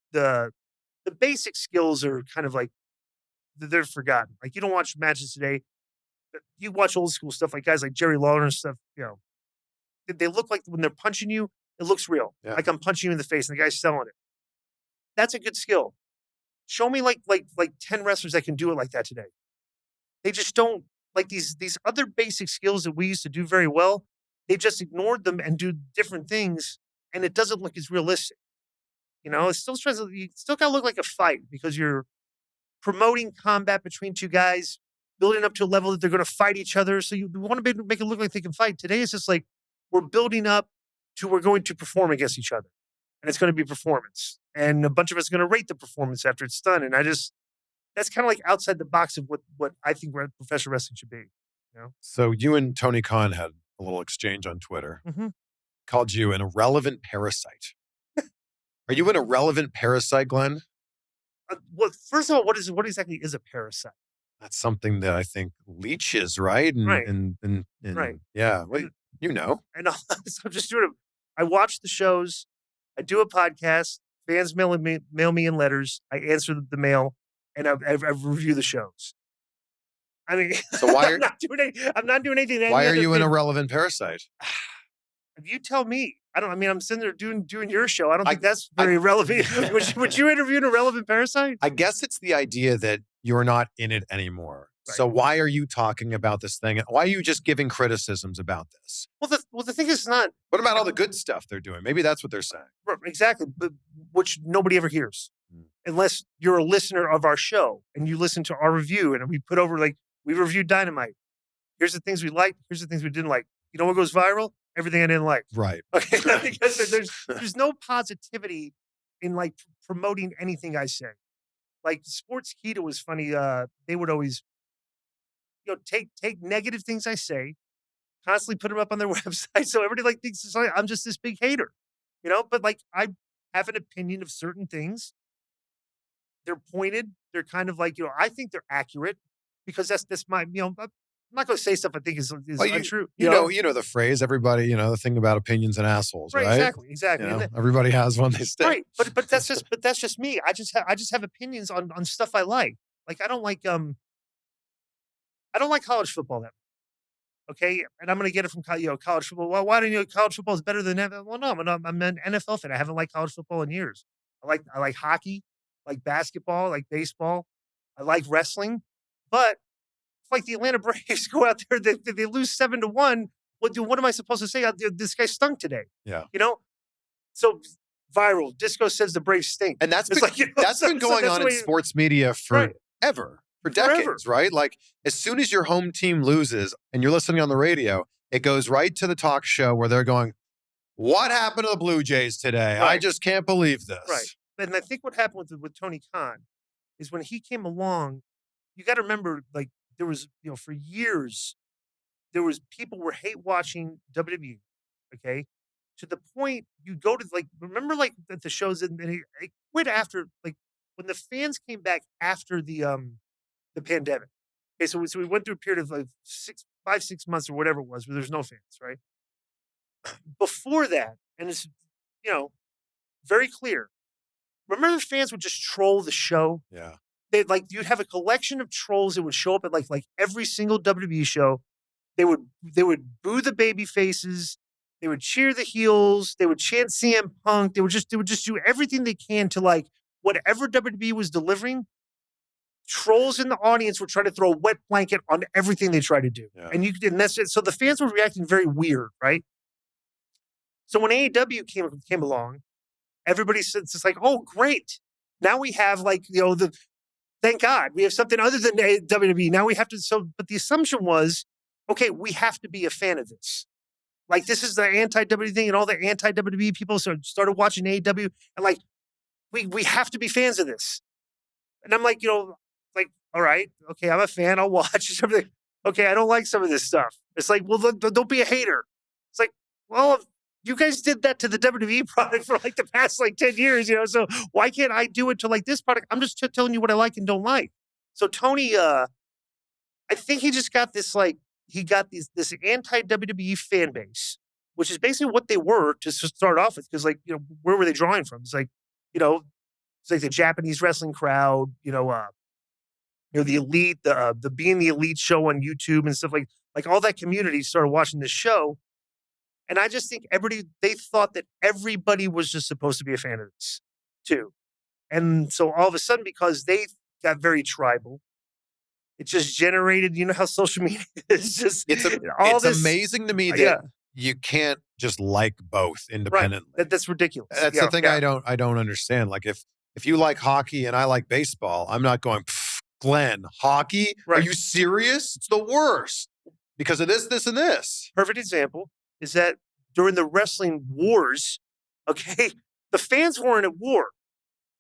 B: basic skills are kind of like, they're forgotten. Like, you don't watch matches today. You watch old school stuff, like guys like Jerry Lawler and stuff, they look like when they're punching you, it looks real. Yeah. Like I'm punching you in the face and the guy's selling it. That's a good skill. Show me like 10 wrestlers that can do it like that today. They just don't. Like these other basic skills that we used to do very well, they just ignored them and do different things, and it doesn't look as realistic. It still you still gotta look like a fight, because you're promoting combat between two guys, building up to a level that they're going to fight each other. So you want to make it look like they can fight. Today it's just like, we're building up to, we're going to perform against each other, and it's going to be performance, and a bunch of us are going to rate the performance after it's done. And that's kind of like outside the box of what I think professional wrestling should be.
A: So you and Tony Khan had a little exchange on Twitter.
B: Mm-hmm.
A: Called you an irrelevant parasite. Are you an irrelevant parasite, Glenn?
B: Well, first of all, what exactly is a parasite?
A: That's something that I think leeches, right?
B: Right.
A: And
B: right.
A: Yeah. Well, And
B: I'm just doing it. I watch the shows. I do a podcast. Fans mail me in letters. I answer the mail, and I review the shows. I mean,
A: so why
B: I'm not doing anything.
A: Why are you an irrelevant parasite?
B: You tell me. I'm sitting there doing your show. I don't think that's very relevant. Would you interview an irrelevant parasite?
A: I guess it's the idea that you're not in it anymore. Right. So why are you talking about this thing? Why are you just giving criticisms about this?
B: Well, the thing is not.
A: What about all the good stuff they're doing? Maybe that's what they're saying.
B: Exactly, but which nobody ever hears, unless you're a listener of our show and you listen to our review, and we put over, like, we reviewed Dynamite. Here's the things we liked. Here's the things we didn't like. You know what goes viral? Everything I didn't like.
A: Right.
B: Okay. Because there's no positivity in like promoting anything I say. Like Sports Keto was funny. They would always, take negative things I say, constantly put them up on their website, so everybody like thinks I'm just this big hater, But like, I have an opinion of certain things. They're pointed. They're kind of like, I think they're accurate, because that's my, I'm not going to say stuff I think is untrue.
A: You know the phrase, everybody, the thing about opinions and assholes, right?
B: Exactly.
A: Everybody has one, they stick.
B: Right, but that's just me. I just have opinions on stuff I like. Like, I don't like college football that much. Okay, and I'm going to get it from college football. Well, why don't college football is better than NFL? Well, no, I'm an NFL fan. I haven't liked college football in years. I like hockey, I like basketball, I like baseball, I like wrestling, but like the Atlanta Braves go out there, they lose 7-1. What am I supposed to say? This guy stunk today.
A: Yeah.
B: So viral. Disco says the Braves stink.
A: And that's been going on in sports media forever, for decades, right? Like, as soon as your home team loses and you're listening on the radio, it goes right to the talk show where they're going, "What happened to the Blue Jays today? Right. I just can't believe this."
B: Right. And I think what happened with Tony Khan is when he came along, you got to remember, like, there was, for years, there was people were hate watching WWE, okay, to the point you go to like remember like at the shows and it quit after like when the fans came back after the pandemic. Okay, so we went through a period of like 6 months or whatever it was where there's no fans, right? Before that, and it's very clear. Remember the fans would just troll the show?
A: Yeah.
B: They like you'd have a collection of trolls that would show up at like every single WWE show. They would boo the baby faces. They would cheer the heels. They would chant CM Punk. They would just do everything they can to like whatever WWE was delivering. Trolls in the audience were trying to throw a wet blanket on everything they tried to do,
A: Yeah.
B: and that's it. So the fans were reacting very weird, right? So when AEW came along, everybody said it's like, oh great, now we have like thank God we have something other than WWE. Now we have to. So, but the assumption was, okay, we have to be a fan of this. Like this is the anti-WWE thing, and all the anti-WWE people started watching AEW, and like we have to be fans of this. And I'm like, like all right, okay, I'm a fan. I'll watch something. Okay, I don't like some of this stuff. It's like, well, don't be a hater. It's like, well, you guys did that to the WWE product for like the past like 10 years, so why can't I do it to like this product? I'm just telling you what I like and don't like. So Tony, I think he just got this like, he got this anti-WWE fan base, which is basically what they were to start off with. Because like, where were they drawing from? It's like, it's like the Japanese wrestling crowd, the elite, the being the elite show on YouTube and stuff like all that community started watching this show. And I just think they thought that everybody was just supposed to be a fan of this too. And so all of a sudden, because they got very tribal, it just generated, how social media is just,
A: it's amazing to me that you can't just like both independently.
B: Right. That's ridiculous.
A: That's the thing I don't understand. Like if you like hockey and I like baseball, I'm not going, Glenn, hockey?
B: Right.
A: Are you serious? It's the worst because of this, and this.
B: Perfect example is that during the wrestling wars, okay, the fans weren't at war.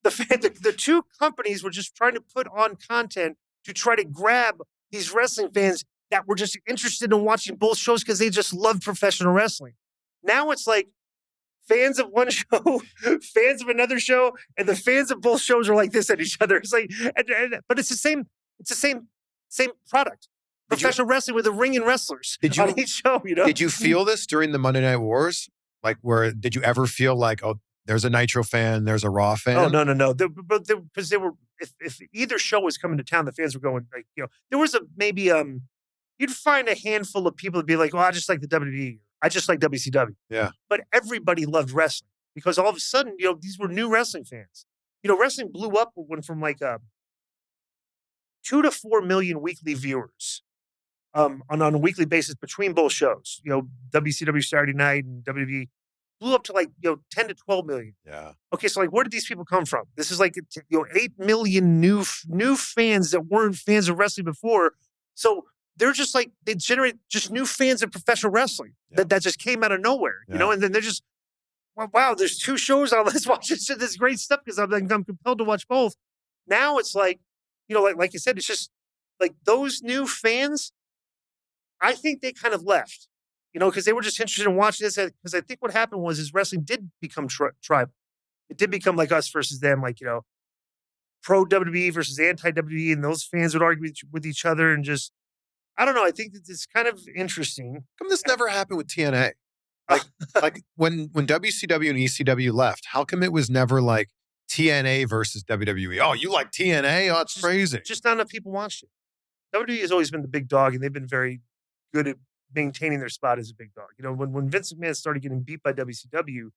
B: The two companies were just trying to put on content to try to grab these wrestling fans that were just interested in watching both shows because they just loved professional wrestling. Now it's like fans of one show, fans of another show, and the fans of both shows are like this at each other. It's like, but it's the same product. Professional wrestling with the ring and wrestlers on each show,
A: Did you feel this during the Monday Night Wars? Like, did you ever feel like, oh, there's a Nitro fan, there's a Raw fan?
B: Oh, no. Because they were, if either show was coming to town, the fans were going, like, there was maybe, you'd find a handful of people to be like, well, I just like the WWE. I just like WCW.
A: Yeah.
B: But everybody loved wrestling because all of a sudden, these were new wrestling fans. Wrestling blew up when from like 2 to 4 million weekly viewers. On a weekly basis between both shows, WCW Saturday Night and WWE blew up to like 10 to 12 million.
A: Yeah.
B: Okay, so like where did these people come from? This is like 8 million new fans that weren't fans of wrestling before. So they're just like they generate just new fans of professional wrestling that just came out of nowhere, and then they're just wow, there's 2 shows on. Let's watch this great stuff because I'm compelled to watch both. Now it's like like you said, it's just like those new fans. I think they kind of left, because they were just interested in watching this. Because I think what happened was wrestling did become tribal. It did become like us versus them, like, pro WWE versus anti WWE. And those fans would argue with each other and just, I don't know. I think it's kind of interesting.
A: How come this never happened with TNA? Like when WCW and ECW left, how come it was never like TNA versus WWE? Oh, you like TNA? Oh, it's crazy.
B: Just not enough people watched it. WWE has always been the big dog, and they've been very good at maintaining their spot as a big dog. When Vince McMahon started getting beat by WCW,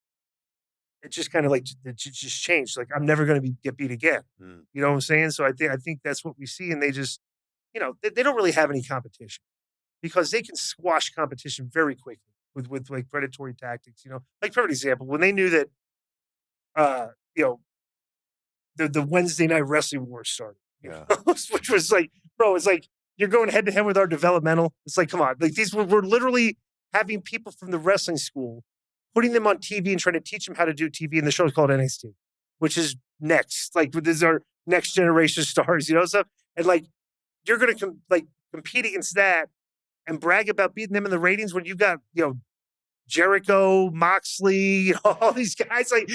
B: it just kind of like it just changed. Like I'm never going to get beat again. You know what I'm saying? So I think that's what we see, and they just they don't really have any competition because they can squash competition very quickly with like predatory tactics. Like for example, when they knew that the Wednesday Night Wrestling War started, which was like, bro, it's like. You're going head to head with our developmental. It's like, come on. Like we're literally having people from the wrestling school, putting them on TV and trying to teach them how to do TV. And the show's called NXT, which is next. Like this is our next generation stars, stuff. And like, you're going to compete against that and brag about beating them in the ratings when you got, Jericho, Moxley, all these guys, it's like,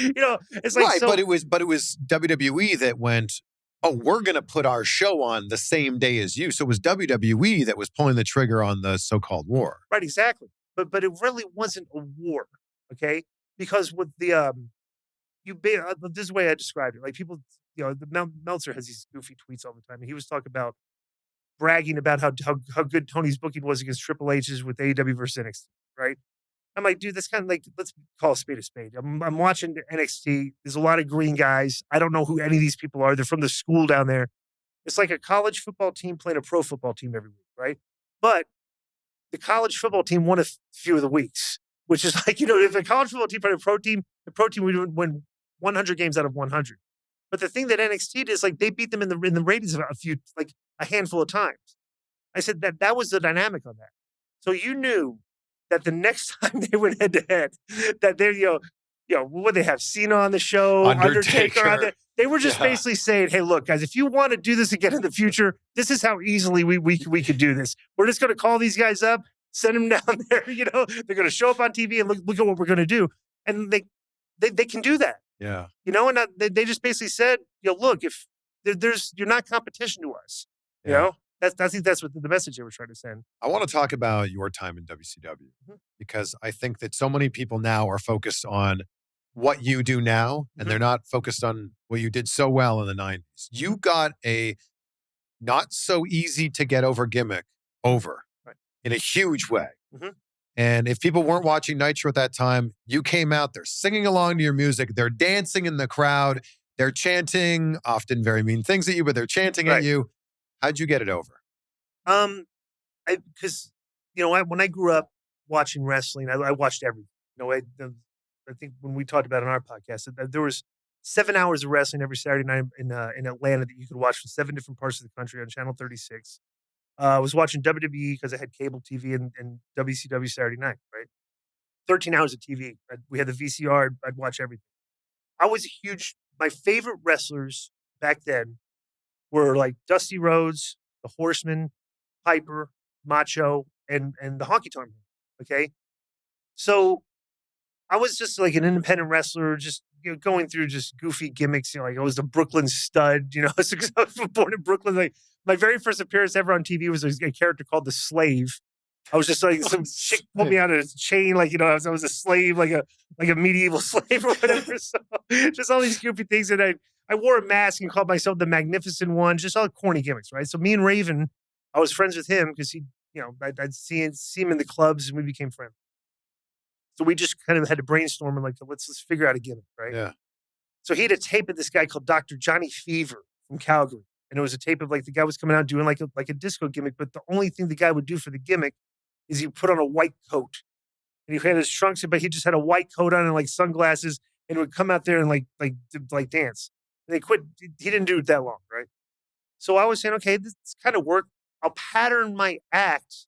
A: Right,
B: so,
A: but it was WWE that went, oh, we're going to put our show on the same day as you. So it was WWE that was pulling the trigger on the so-called war.
B: right, exactly. But it really wasn't a war, okay? Because with the this is the way I described it. Like people, Meltzer has these goofy tweets all the time, and he was talking about bragging about how good Tony's booking was against Triple H's with AEW versus NXT, right? I'm like, dude, that's kind of like, let's call a spade a spade. I'm watching NXT. There's a lot of green guys. I don't know who any of these people are. They're from the school down there. It's like a college football team playing a pro football team every week, right? But the college football team won a few of the weeks, which is like, if a college football team played a pro team, the pro team would win 100 games out of 100. But the thing that NXT did is like they beat them in the ratings a handful of times. I said that was the dynamic on that. So you knew that the next time they went head to head, that they're, would they have Cena on the show, Undertaker on they were just basically saying, hey, look, guys, if you want to do this again in the future, this is how easily we could do this. We're just going to call these guys up, send them down there, they're going to show up on TV and look at what we're going to do. And they can do that.
A: Yeah.
B: And they just basically said, look, if you're not competition to us, I think that's what the message they were trying to send.
A: I want to talk about your time in WCW because I think that so many people now are focused on what you do now, and they're not focused on what you did so well in the 90s. You got a not so easy to get over gimmick over in a huge way. And if people weren't watching Nitro at that time, you came out, they're singing along to your music, they're dancing in the crowd, they're chanting, often very mean things at you, but they're chanting at you. How'd you get it over?
B: Because when I grew up watching wrestling, I watched everything. I think when we talked about it on our podcast, there was 7 hours of wrestling every Saturday night in Atlanta that you could watch from 7 different parts of the country on Channel 36. I was watching WWE because I had cable TV and WCW Saturday night, right? 13 hours of TV. We had the VCR. I'd watch everything. I was a huge. My favorite wrestlers back then were like Dusty Rhodes, the Horseman, Piper, Macho, and the Honky Tonk Man. Okay, so I was just like an independent wrestler, just going through just goofy gimmicks. Like I was the Brooklyn Stud. So I was born in Brooklyn. Like my very first appearance ever on TV was a character called the Slave. I was just like some chick pulled me out of a chain, I was a slave, like a medieval slave or whatever. So just all these goofy things, and I wore a mask and called myself the Magnificent One. Just all corny gimmicks, right? So me and Raven, I was friends with him because he, I'd see him in the clubs and we became friends. So we just kind of had to brainstorm and let's figure out a gimmick, right?
A: Yeah.
B: So he had a tape of this guy called Dr. Johnny Fever from Calgary, and it was a tape of the guy was coming out doing like a disco gimmick, but the only thing the guy would do for the gimmick is he put on a white coat, and he had his trunks, but he just had a white coat on and sunglasses, and would come out there and dance. And they quit. He didn't do it that long, right? So I was saying, okay, this kind of worked. I'll pattern my act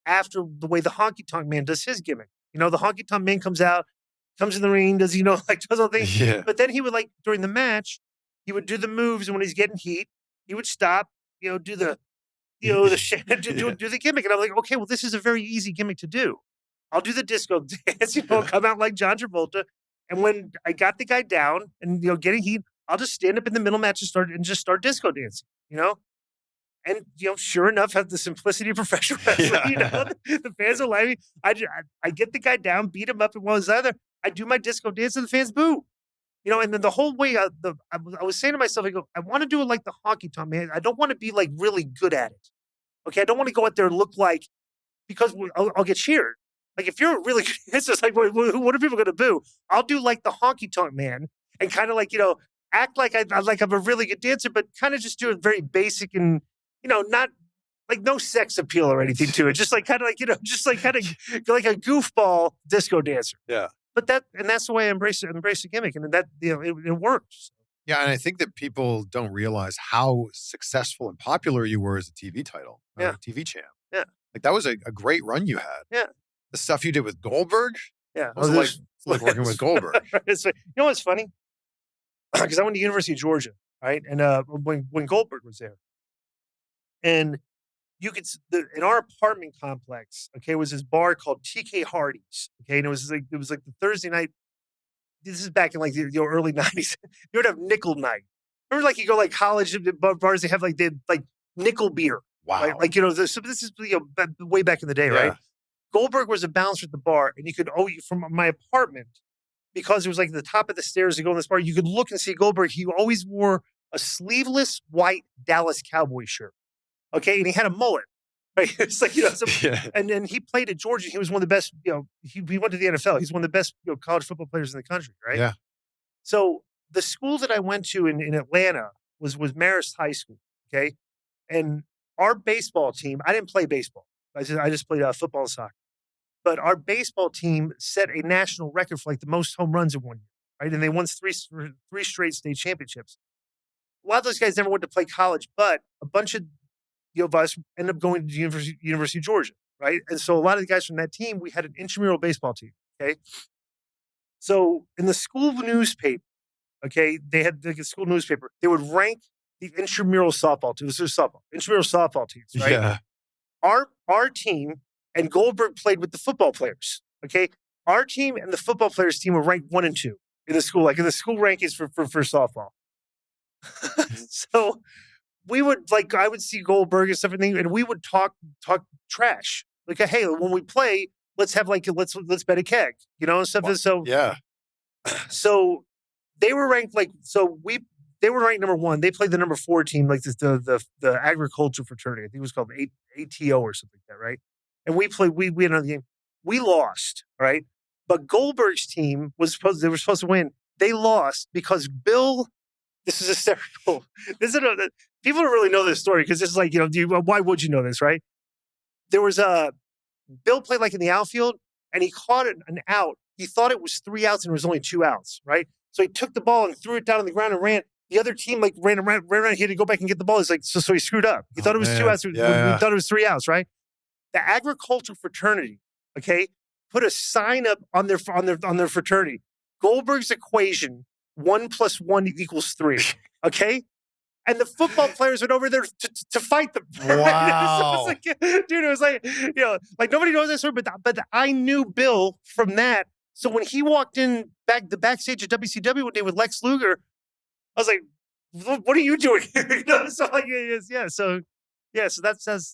B: after the way the Honky Tonk Man does his gimmick. The Honky Tonk Man comes in the ring, does does all things.
A: Yeah.
B: But then he would during the match, he would do the moves, and when he's getting heat, he would stop, do the do the gimmick. And I'm like, okay, well, this is a very easy gimmick to do. I'll do the disco dance, come out like John Travolta. And when I got the guy down and, getting heat, I'll just stand up in the middle match and start disco dancing, And, sure enough, have the simplicity of professional wrestling. The fans are laughing. I get the guy down, beat him up, and while he's either, I do my disco dance and the fans boo. And then the whole way, I was saying to myself, I want to do it like the Honky Tonk Man. I don't want to be really good at it. Okay, I don't want to go out there and look because I'll get cheered. If you're a really good, it's just what are people going to boo? I'll do like the Honky Tonk Man and kind of act like I'm a really good dancer, but kind of just do it very basic and, not no sex appeal or anything to it. Just kind of like a goofball disco dancer.
A: Yeah.
B: But that's the way I embrace the gimmick, and that it works.
A: Yeah, and I think that people don't realize how successful and popular you were as a TV title, TV champ.
B: Yeah,
A: that was a great run you had.
B: Yeah,
A: the stuff you did with Goldberg.
B: Yeah,
A: what was it like working with Goldberg?
B: What's funny? Because I went to University of Georgia, right? And when Goldberg was there, and you could in our apartment complex, okay, was this bar called TK Hardy's, okay, and it was like the Thursday night. This is back in like the early '90s. You would have nickel night. Remember, like you go like college bars, they have like nickel beer.
A: Wow.
B: Right? Like so this is way back in the day, right? Goldberg was a bouncer at the bar, and you could from my apartment because it was like the top of the stairs to go in this bar. You could look and see Goldberg. He always wore a sleeveless white Dallas Cowboy shirt. Okay, and he had a mullet. Right? It's like, and then he played at Georgia. He was one of the best, he went to the NFL. He's one of the best college football players in the country, right?
A: Yeah.
B: So the school that I went to in Atlanta was Marist High School, okay? And our baseball team, I didn't play baseball. I just played football and soccer. But our baseball team set a national record for like the most home runs in one year, right? And they won three straight state championships. A lot of those guys never went to play college, but a bunch of of us ended up going to the University of Georgia, right? And so a lot of the guys from that team, we had an intramural baseball team, okay? So in the school newspaper, okay, they had like a school newspaper. They would rank the intramural softball teams. It was softball, intramural softball teams, right?
A: Yeah.
B: Our team and Goldberg played with the football players, okay? Our team and the football players team were ranked 1 and 2 in the school, like in the school rankings for softball. So we would I would see Goldberg and stuff, and we would talk trash. Like, hey, when we play, let's have let's bet a keg, and stuff.
A: Well,
B: so
A: yeah.
B: So they were ranked they were ranked number 1. They played the number 4 team, like the agriculture fraternity. I think it was called ATO or something like that, right? And we went on the game. We lost, right? But Goldberg's team were supposed to win. They lost because Bill. This is hysterical. People don't really know this story because it's like, why would you know this, right? There was Bill played like in the outfield and he caught an out. He thought it was 3 outs and it was only 2 outs, right? So he took the ball and threw it down on the ground and ran. The other team ran around. He had to go back and get the ball. It's like, so he screwed up. He thought it was 2 outs.
A: Yeah.
B: We thought it was 3 outs, right? The agricultural fraternity, okay, put a sign up on their fraternity. Goldberg's equation. 1 + 1 = 3. Okay, and the football players went over there to fight them.
A: Wow,
B: so it was like like nobody knows that story, but I knew Bill from that. So when he walked in the backstage at WCW one day with Lex Luger, I was like, "What are you doing?" So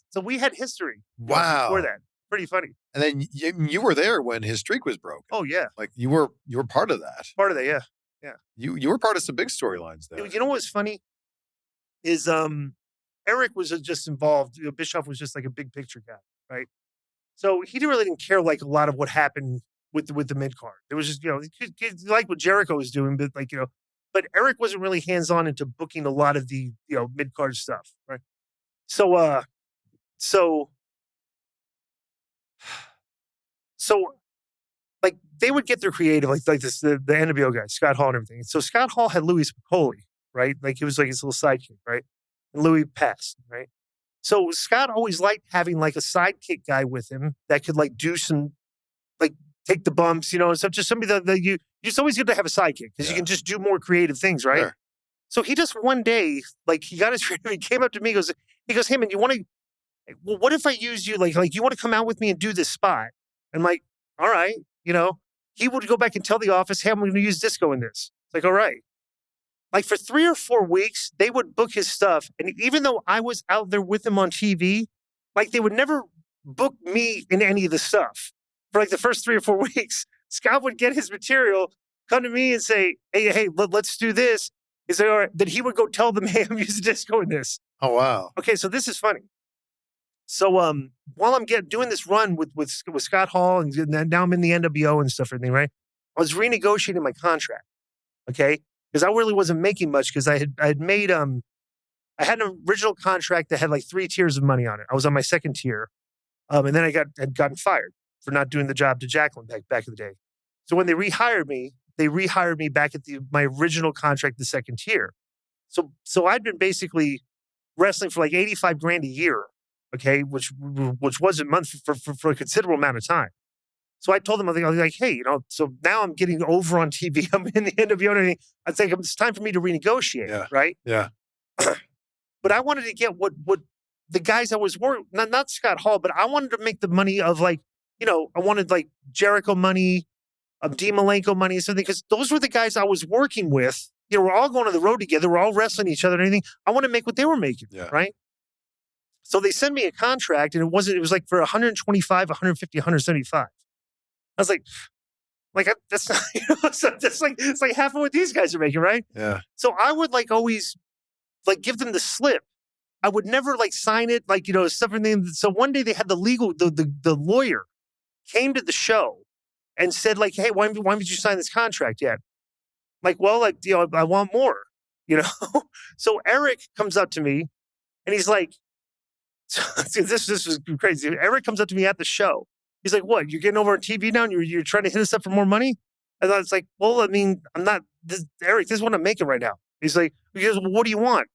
B: so we had history.
A: Wow,
B: before that, pretty funny.
A: And then you were there when his streak was broken.
B: Oh yeah,
A: like you were part of that.
B: Part of that, yeah. Yeah,
A: you were part of some big storylines there.
B: You know what's funny is Eric was just involved. Bischoff was just like a big picture guy, right? So he really didn't care like a lot of what happened with the mid card. It was just he liked what Jericho was doing, but but Eric wasn't really hands on into booking a lot of the mid card stuff, right? So like they would get their creative, like this, the NWO guy, Scott Hall and everything. So Scott Hall had Louis Spicoli, right? Like he was like his little sidekick, right? And Louis passed, right? So Scott always liked having like a sidekick guy with him that could like do some, like take the bumps, and stuff. Just somebody that you just always good to have a sidekick because you can just do more creative things, right? Sure. So he just one day, like he got his, he came up to me, he goes, hey man, you want to, well, what if I use you, like you want to come out with me and do this spot? I'm like, all right. He would go back and tell the office, hey, I'm going to use Disco in this. It's like, all right. Like for 3 or 4 weeks, they would book his stuff. And even though I was out there with him on TV, like they would never book me in any of the stuff. For like the first 3 or 4 weeks, Scott would get his material, come to me and say, hey, let's do this. He's like, all right. Then he would go tell them, hey, I'm using Disco in this.
A: Oh, wow.
B: Okay, so this is funny. So while I'm doing this run with Scott Hall and now I'm in the NWO and stuff, everything, right? I was renegotiating my contract, okay? Because I really wasn't making much because I had made I had an original contract that had like 3 tiers of money on it. I was on my 2nd tier, and then I had gotten fired for not doing the job to Jacqueline back in the day. So when they rehired me back at my original contract, the 2nd tier. So I'd been basically wrestling for like $85,000 a year. Okay, which was a month for a considerable amount of time. So I told them, I was like, hey, so now I'm getting over on TV. I'm in the NWO. I think it's time for me to renegotiate, right?
A: Yeah.
B: But I wanted to get what the guys I was working, not Scott Hall, but I wanted to make the money of like, I wanted like Jericho money, Dean Malenko money and something, because those were the guys I was working with. We're all going on the road together. We're all wrestling each other and anything. I want to make what they were making, right? So they sent me a contract, and it was like for 125, 150, 175. I was like that's not, that's like, it's like half of what these guys are making, right?
A: Yeah.
B: So I would like always like give them the slip. I would never like sign it, like, stuff and things. So one day they had the lawyer came to the show and said like, hey, why haven't you sign this contract yet? Like, well, like, I want more, So Eric comes up to me and he's like, this was crazy. Eric comes up to me at the show. He's like, what, you're getting over on TV now and you're trying to hit us up for more money? I thought, it's like, well, I mean, I'm not, Eric, this is what I'm making right now. He goes, well, what do you want?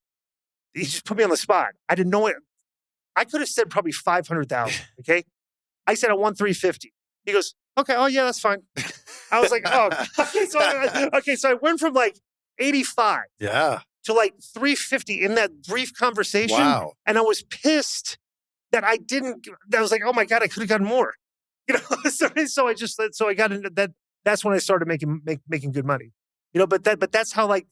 B: He just put me on the spot. I didn't know it. I could have said probably 500,000. Okay. I said, I want 350. He goes, okay. Oh yeah, that's fine. I was like, oh, okay. So I went from like 85 to like 350 in that brief conversation.
A: Wow.
B: And I was pissed that I was like, oh my God, I could have gotten more. So I got into that. That's when I started making good money. But that's how like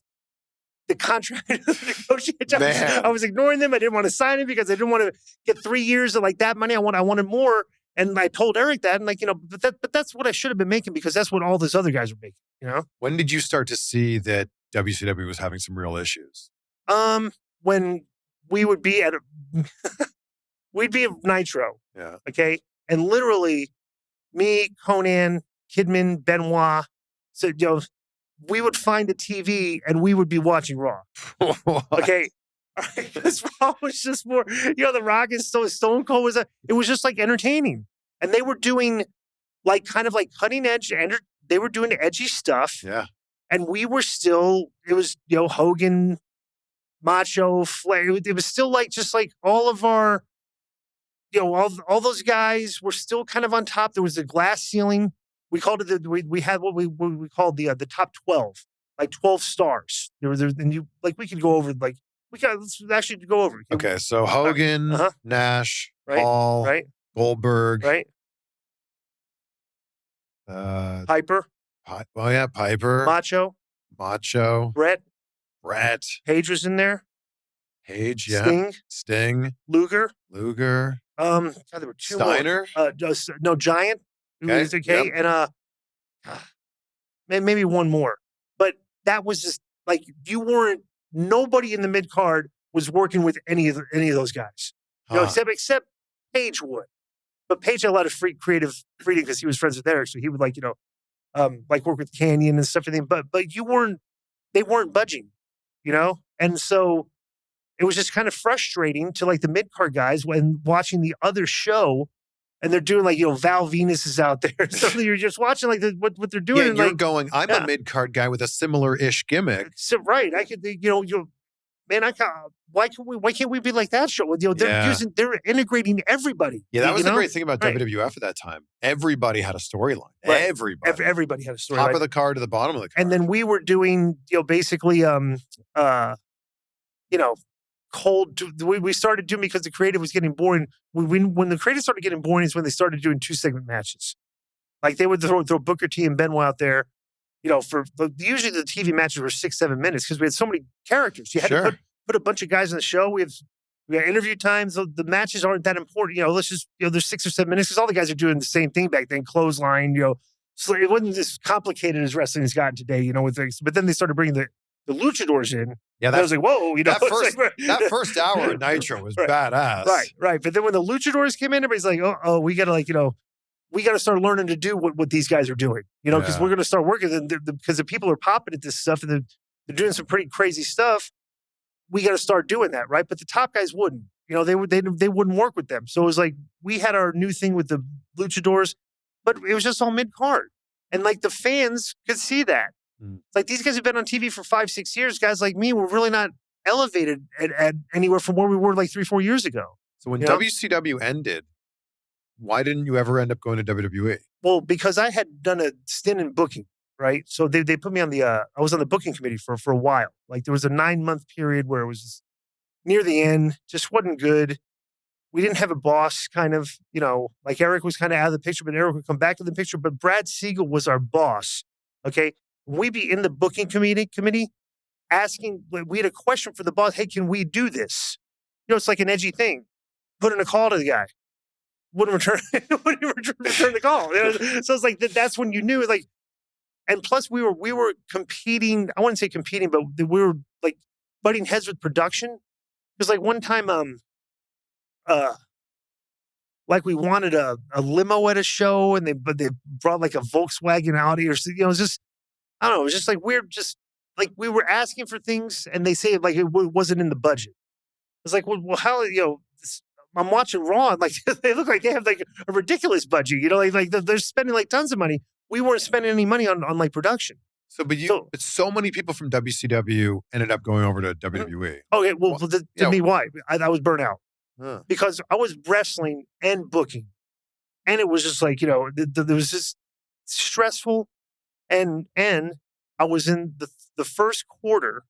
B: the contract negotiate. I was ignoring them. I didn't want to sign it because I didn't want to get 3 years of like that money. I wanted more. And I told Eric that, and like, but that's what I should have been making, because that's what all those other guys are making,
A: When did you start to see that WCW was having some real issues?
B: When we would be at we'd be at Nitro.
A: Yeah.
B: Okay. And literally me, Konnan, Kidman, Benoit. So, we would find a TV and we would be watching Raw. Okay. Because Raw was just more, The Rock and Stone Cold it was just like entertaining. And they were doing like kind of like cutting edge, and they were doing edgy stuff.
A: Yeah.
B: And we were still, it was, Hogan, Macho, Flair. It was still like, just like all of our, all those guys were still kind of on top. There was a glass ceiling. We called it, we had what we called the top 12, like 12 stars. And we could go over, like, let's actually go over.
A: Okay, so Hogan, Nash,
B: right,
A: Paul,
B: right,
A: Goldberg,
B: right, Piper.
A: Piper,
B: Macho, Brett, Page was in there.
A: Page, yeah, Sting,
B: Luger.
A: God,
B: there were two
A: Steiner,
B: more. Giant. Okay, yep. And maybe one more. But that was just like, nobody in the mid card was working with any of those guys, except Page would. But Page had a lot of creative freedom because he was friends with Eric, so he would like work with Canyon and stuff. But they weren't budging, and so it was just kind of frustrating to like the mid card guys when watching the other show. And they're doing like, Val Venus is out there. So you're just watching like what they're doing.
A: Yeah, and you're
B: like,
A: going, I'm a mid-card guy with a similar-ish gimmick.
B: So, right. I could, why can't we be like that show? They're integrating everybody.
A: Yeah, that was the great thing about WWF at that time. Everybody had a storyline.
B: Right.
A: Everybody
B: had a storyline.
A: Top of the card to the bottom of the card.
B: And then we were doing, basically, cold. We started doing, because the creative was getting boring. When the creative started getting boring is when they started doing 2-segment matches. Like they would throw Booker T and Benoit out there, usually the TV matches were 6-7 minutes because we had so many characters. You had to put a bunch of guys in the show. We got interview times. The matches aren't that important. Let's just, there's 6 or 7 minutes because all the guys are doing the same thing back then. Clothesline, so it wasn't as complicated as wrestling has gotten today, with things. But then they started bringing the luchadors in.
A: Yeah,
B: I was like, whoa,
A: that first hour of Nitro was badass.
B: Right. But then when the luchadors came in, everybody's like, oh, we gotta we gotta start learning to do what these guys are doing, because we're gonna start working because the people are popping at this stuff and they're doing some pretty crazy stuff. We gotta start doing that, right? But the top guys wouldn't. They wouldn't work with them. So it was like we had our new thing with the luchadors, but it was just all mid card, and like the fans could see that. Like these guys have been on TV for 5-6 years. Guys like me were really not elevated at anywhere from where we were like 3-4 years ago.
A: So when WCW ended, why didn't you ever end up going to WWE?
B: Well, because I had done a stint in booking, right? So they put me on I was on the booking committee for a while. Like there was a 9-month period where it was just near the end, just wasn't good. we didn't have a boss kind of, like Eric was kind of out of the picture, but Eric would come back to the picture. But Brad Siegel was our boss. Okay. We'd be in the booking committee asking, we had a question for the boss. Hey, can we do this? It's like an edgy thing. Put in a call to the guy. Wouldn't return the call. So it's like, that's when you knew, like, and plus we were competing. I wouldn't say competing, but we were like butting heads with production. Because like one time, like we wanted a limo at a show, and they brought like a Volkswagen Audi or something. It was just, I don't know. It was just like weird. Just like we were asking for things, and they say like it wasn't in the budget. It's like, well, how I'm watching Raw, and like they look like they have like a ridiculous budget. Like they're spending like tons of money. We weren't spending any money on like production.
A: But so many people from WCW ended up going over to WWE.
B: Okay, well to me, why? I was burnt out. Because I was wrestling and booking, and it was just like, there was just stressful, and I was in the first quarter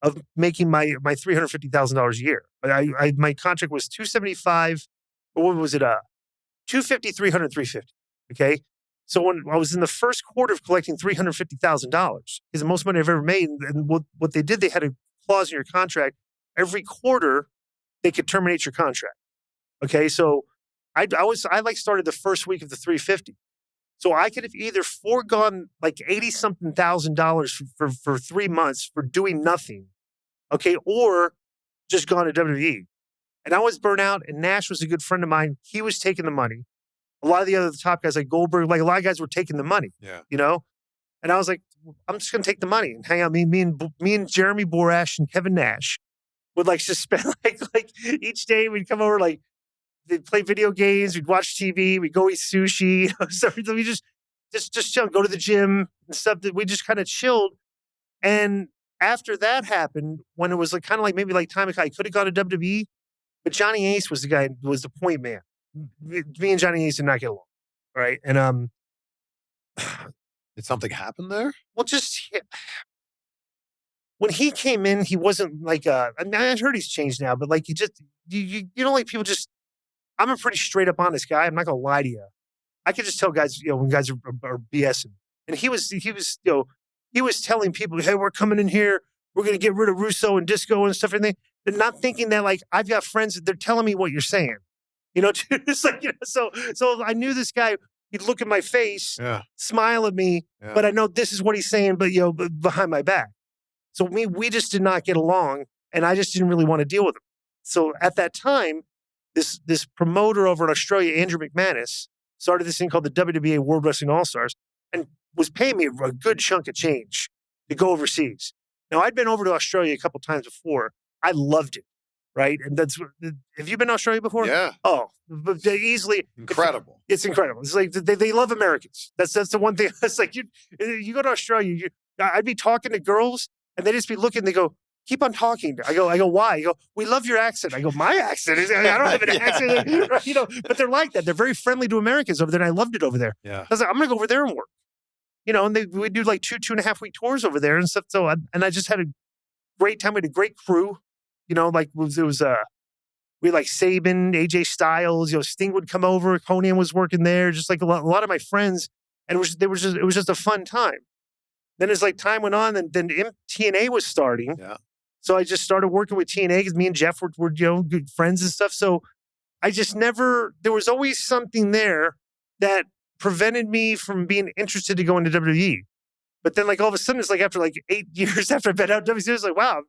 B: of making my $350,000 a year. My contract was $275, or what was it? $250, $300, $350. Okay, so when I was in the first quarter of collecting $350,000, because the most money I've ever made, and what they did, they had a clause in your contract every quarter. They could terminate your contract. Okay, so I started the first week of the 350. So I could have either foregone like $80-something thousand for 3 months for doing nothing, okay, or just gone to WWE. And I was burnt out, and Nash was a good friend of mine. He was taking the money. A lot of the other top guys like Goldberg, like a lot of guys were taking the money.
A: Yeah.
B: And I was like, I'm just gonna take the money and hang out. Me and Jeremy Borash and Kevin Nash would like just spend like each day we'd come over, like they'd play video games, we'd watch TV, we'd go eat sushi. So we just chill, go to the gym and stuff. That we just kind of chilled. And after that happened, when it was like kind of like maybe like time I could have gone to WWE, but Johnny Ace was the point man. Me and Johnny Ace did not get along. Right. And
A: did something happen there?
B: Well, when he came in, he wasn't like I heard he's changed now, but like he just you know, like people just, I'm a pretty straight up honest guy. I'm not gonna lie to you. I could just tell guys, when guys are BSing. And he was telling people, hey, we're coming in here, we're gonna get rid of Russo and Disco and stuff, and they're not thinking that like I've got friends that they're telling me what you're saying. It's like, so I knew this guy. He'd look at my face, smile at me, but I know this is what he's saying, but behind my back. So we just did not get along, and I just didn't really want to deal with him. So at that time, this promoter over in Australia, Andrew McManus, started this thing called the WWA World Wrestling All-Stars, and was paying me a good chunk of change to go overseas. Now, I'd been over to Australia a couple times before. I loved it, right? And have you been to Australia before?
A: Yeah.
B: Oh, they easily.
A: Incredible.
B: It's incredible. It's like they love Americans. That's the one thing. It's like you go to Australia, I'd be talking to girls, and they just be looking, they go, keep on talking. I go, why? I go, we love your accent. I go, my accent? I don't have an accent. Right? But they're like that. They're very friendly to Americans over there, and I loved it over there.
A: Yeah.
B: I was like, I'm going to go over there and work. And we do like 2.5 week tours over there and stuff. So, I just had a great time. We had a great crew. Like we had like Sabin, AJ Styles, Sting would come over. Konnan was working there. Just like a lot of my friends. And it was just a fun time. Then as like time went on, and then TNA was starting.
A: Yeah.
B: So I just started working with TNA because me and Jeff were good friends and stuff. So I just there was always something there that prevented me from being interested to go into WWE. But then like all of a sudden, it's like after like 8 years after I've been out of WWE, it's like, wow,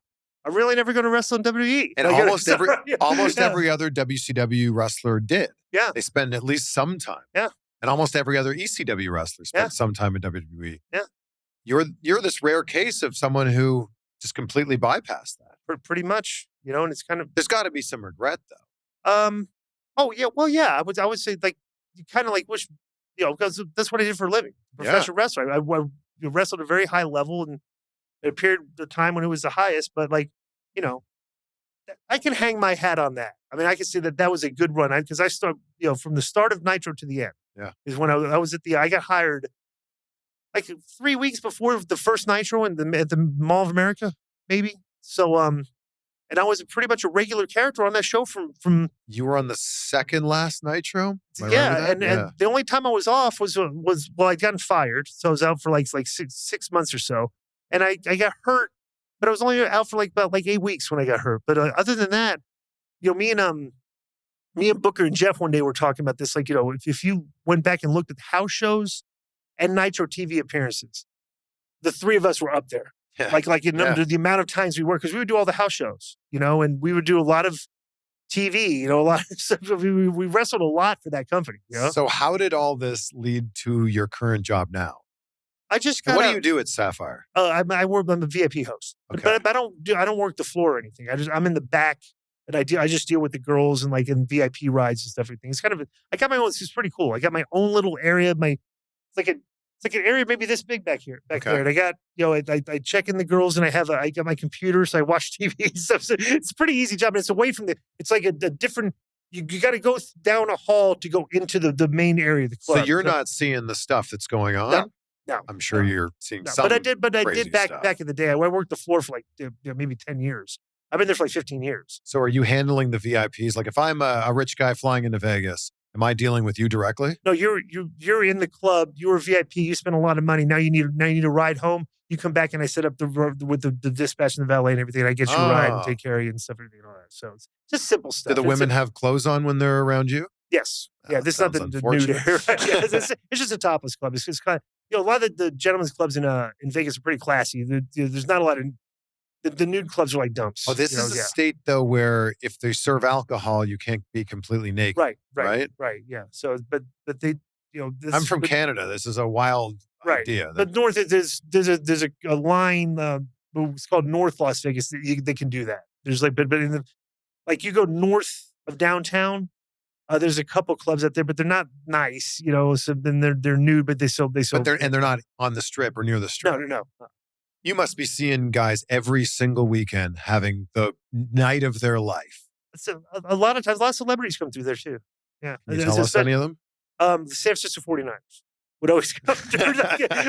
B: I'm really never going to wrestle in WWE.
A: And
B: like,
A: almost every other WCW wrestler did.
B: Yeah.
A: They spend at least some time.
B: Yeah.
A: And almost every other ECW wrestler spent some time in WWE.
B: Yeah.
A: You're this rare case of someone who just completely bypassed that.
B: Pretty much, and it's kind of.
A: There's got to be some regret, though.
B: Oh yeah. Well, yeah. I would say like you kind of like wish, because that's what I did for a living, professional wrestler. I wrestled at a very high level, and it appeared the time when it was the highest. But like, I can hang my hat on that. I mean, I can say that was a good run because I start, from the start of Nitro to the end.
A: Yeah,
B: is when I was I got hired like 3 weeks before the first Nitro at the Mall of America, maybe. So And I was pretty much a regular character on that show from
A: You were on the second last Nitro? Am I right
B: yeah,
A: with that?
B: and the only time I was off was I'd gotten fired, so I was out for like 6 months or so, and I got hurt, but I was only out for about 8 weeks when I got hurt. But other than that, me and Booker and Jeff one day were talking about this, if you went back and looked at house shows and Nitro TV appearances, the three of us were up there.
A: Yeah.
B: The amount of times we worked, because we would do all the house shows, and we would do a lot of TV, a lot of stuff. We wrestled a lot for that company.
A: So how did all this lead to your current job now?
B: I just
A: what do you do at Sapphire?
B: I'm a VIP host,
A: Okay.
B: but I don't work the floor or anything. I'm in the back, and I just deal with the girls and in VIP rides and stuff. Everything. It's I got my own. It's pretty cool. I got my own little area. It's like an area maybe this big back there. And I got, I check in the girls, and I got my computer, so I watch TV and stuff. So it's a pretty easy job. And it's away from it's like a different, you got to go down a hall to go into the main area of the club.
A: So you're not seeing the stuff that's going on?
B: No.
A: I'm sure you're seeing some.
B: But I did back
A: stuff.
B: back in the day. I worked the floor for maybe 10 years. I've been there for 15 years.
A: So are you handling the VIPs? Like if I'm a rich guy flying into Vegas, am I dealing with you directly?
B: No, you're in the club. You're a VIP. You spend a lot of money. Now you need a ride home. You come back, and I set up with the dispatch and the valet and everything. And I get you a ride and take care of you and stuff and all that. So it's just simple stuff.
A: Do the women have clothes on when they're around you?
B: Yes. Yeah. This is not the nude area. Right? Yeah, it's just a topless club. It's kind of, a lot of the gentlemen's clubs in Vegas are pretty classy. There's not a lot of the nude clubs are like dumps.
A: Oh, this is a state though where if they serve alcohol, you can't be completely naked.
B: Right. Yeah. So, but they,
A: I'm from Canada. This is a wild idea.
B: But north, there's a line. It's called North Las Vegas. They can do that. There's but in you go north of downtown. There's a couple clubs out there, but they're not nice, So then they're nude, but they still.
A: But they're not on the strip or near the strip.
B: No.
A: You must be seeing guys every single weekend having the night of their life.
B: So a lot of times, a lot of celebrities come through there too. Yeah.
A: Can you tell us any of them?
B: The San Francisco 49ers would always come through.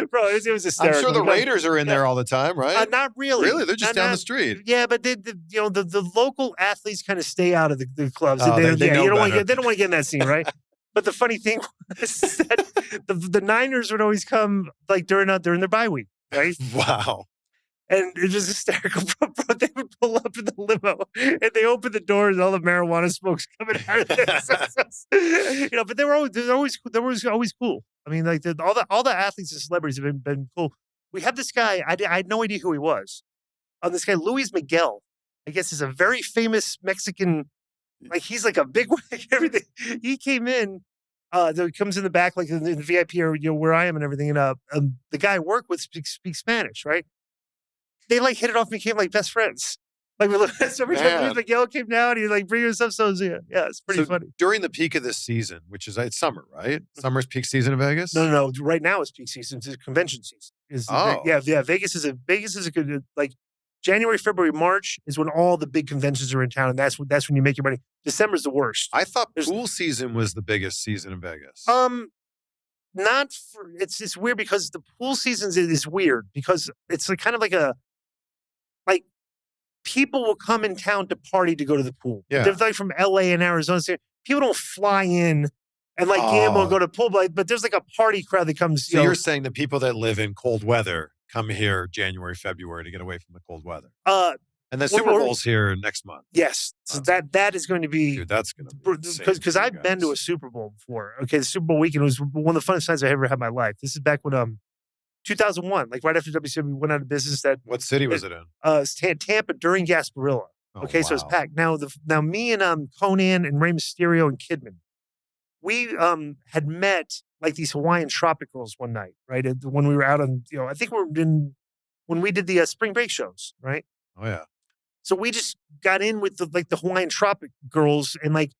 B: Bro, it was hysterical.
A: I'm sure the Raiders are in there all the time, right?
B: Not really.
A: Really? They're just down the street.
B: Yeah, but the local athletes kind of stay out of the clubs.
A: Oh, they don't want
B: to get in that scene, right? But the funny thing was that the Niners would always come during their bye week, right?
A: Wow.
B: And it was hysterical, bro. They would pull up in the limo, and they open the doors, and all the marijuana smoke's coming out of there. But they were always cool. I mean, all the athletes and celebrities have been cool. We had this guy. I had no idea who he was. This guy, Luis Miguel, I guess, is a very famous Mexican. He's like a big everything. He came in. He comes in the back, in the VIP area, where I am and everything. And the guy I work with speaks Spanish, right? They hit it off and became best friends. So every time Miguel came down, he'd bring us up. So yeah, it's pretty funny.
A: During the peak of this season, which is it's summer, right? Summer's peak season in Vegas?
B: No. Right now it's peak season. It's convention season. Yeah. Vegas is a good January, February, March is when all the big conventions are in town, and that's when you make your money. December's the worst.
A: I thought pool season was the biggest season in Vegas.
B: Not for it's weird because the pool season is weird because it's kind of people will come in town to party to go to the pool.
A: Yeah.
B: They're from LA and Arizona. So people don't fly in and gamble and go to pool, but there's a party crowd that comes.
A: So you're saying the people that live in cold weather come here January, February to get away from the cold weather. And the Super Bowl's here next month.
B: Yes. So that is going to be...
A: Dude, that's going to be
B: because I've been to a Super Bowl before. Okay, the Super Bowl weekend was one of the funnest times I ever had in my life. This is back when 2001, right after WCW went out of business.
A: What city was it in?
B: It's Tampa during Gasparilla. Okay, so it's packed. Now me and Konnan and Rey Mysterio and Kidman, we had met these Hawaiian tropic girls one night, right? When we were out on, I think when we did the spring break shows, right?
A: Oh yeah.
B: So we just got in with the Hawaiian tropic girls, and it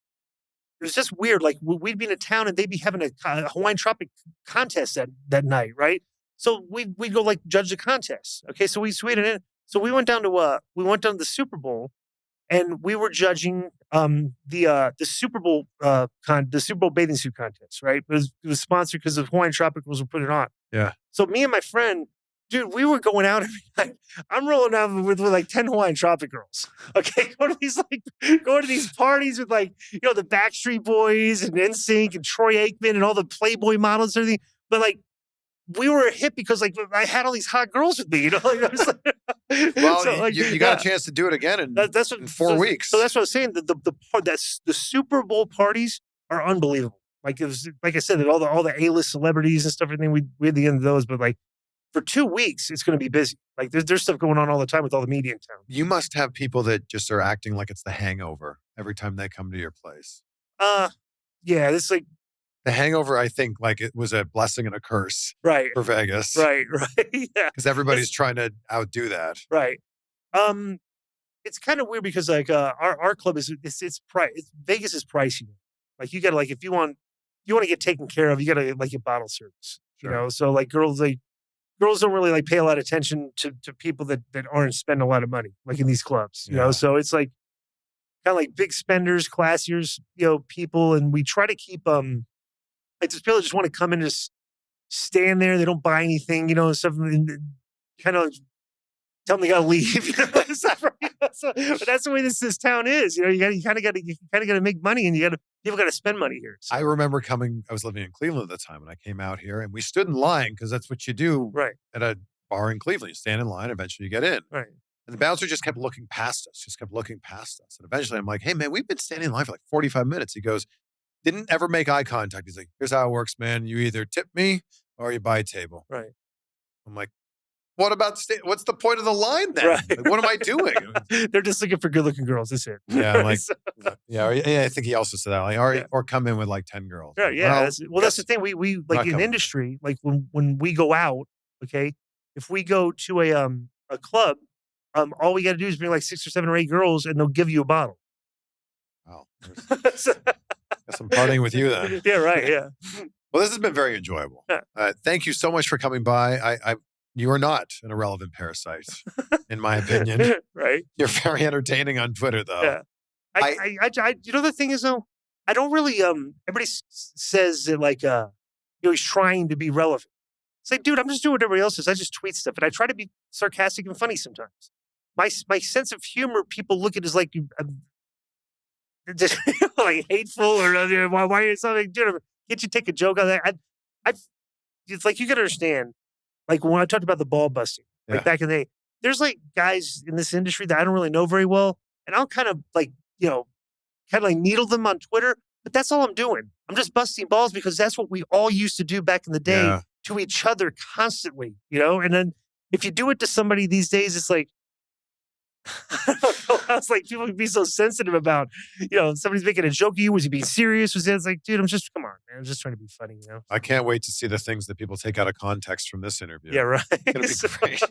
B: was just weird. We'd be in a town and they'd be having a Hawaiian tropic contest that night, right? So we'd go judge the contest. Okay, so we swayed it in. So we went down to the Super Bowl, and we were judging the Super Bowl the Super Bowl bathing suit contest, right? It was sponsored because the Hawaiian Tropicals were putting it on.
A: Yeah.
B: So me and my friend, Dude, we were going out every night. I'm rolling out with like 10 Hawaiian Tropic girls. Okay, going to these parties with like, the Backstreet Boys and NSYNC and Troy Aikman and all the Playboy models and everything. But like, we were hit because like I had all these hot girls with me, Like, I was like,
A: well,
B: so, like,
A: you got a chance to do it again in 4 weeks.
B: So that's what I was saying. The Super Bowl parties are unbelievable. Like it was, like I said, all the A-list celebrities and stuff. Everything we had the end of those, but like for 2 weeks, it's going to be busy. Like there's stuff going on all the time with all the media in town.
A: You must have people that just are acting like it's The Hangover every time they come to your place.
B: Yeah, it's like.
A: The Hangover, I think, like it was a blessing and a curse,
B: right,
A: for Vegas,
B: right, yeah,
A: because everybody's trying to outdo that,
B: right. It's kind of weird because like our club is Vegas is pricey. Like you got to like if you want to get taken care of, you got to like get bottle service,
A: Sure.
B: So like girls don't really like pay a lot of attention to people that aren't spending a lot of money like in these clubs, So it's like kind of like big spenders, classiers, people, and we try to keep like these people just want to come in and just stand there. They don't buy anything, stuff, and kind of tell them they got to leave. But that's the way this town is. You kind of got to make money, and people got to spend money here. So.
A: I remember I was living in Cleveland at the time, and I came out here, and we stood in line because that's what you do at a bar in Cleveland. You stand in line, eventually you get in.
B: Right.
A: And the bouncer just kept looking past us, And eventually I'm like, hey, man, we've been standing in line for like 45 minutes. He goes, didn't ever make eye contact. He's like, here's how it works, man. You either tip me or you buy a table.
B: Right.
A: I'm like, what about what's the point of the line then?
B: Right.
A: Like, what am I doing?
B: They're just looking for good-looking girls. That's it.
A: Yeah, I'm like, I think he also said that. Like, or come in with like 10 girls.
B: Right, yeah. That's the thing. We like in industry, like when we go out, okay, if we go to a club, all we got to do is bring like 6 or 7 or 8 girls, and they'll give you a bottle.
A: Wow. Guess I'm partying with you then.
B: Yeah, right. Yeah.
A: Well, this has been very enjoyable. Thank you so much for coming by. You are not an irrelevant parasite, in my opinion.
B: Right.
A: You're very entertaining on Twitter, though.
B: Yeah. The thing is though, I don't really. Everybody says that like he's trying to be relevant. It's like, dude, I'm just doing what everybody else does. I just tweet stuff, and I try to be sarcastic and funny sometimes. My sense of humor, people look at as like just like hateful or why are you something? Dude, can't you take a joke on that? It's like you can understand. Like when I talked about the ball busting, like back in the day, there's like guys in this industry that I don't really know very well, and I'll kind of like needle them on Twitter, but that's all I'm doing. I'm just busting balls because that's what we all used to do back in the day to each other constantly, And then if you do it to somebody these days, it's like. I don't know. I was like, people can be so sensitive about, somebody's making a joke of you. Was he being serious? It's like, dude, come on, man. I'm just trying to be funny,
A: I can't wait to see the things that people take out of context from this interview.
B: Yeah, right.
A: It's going to be great.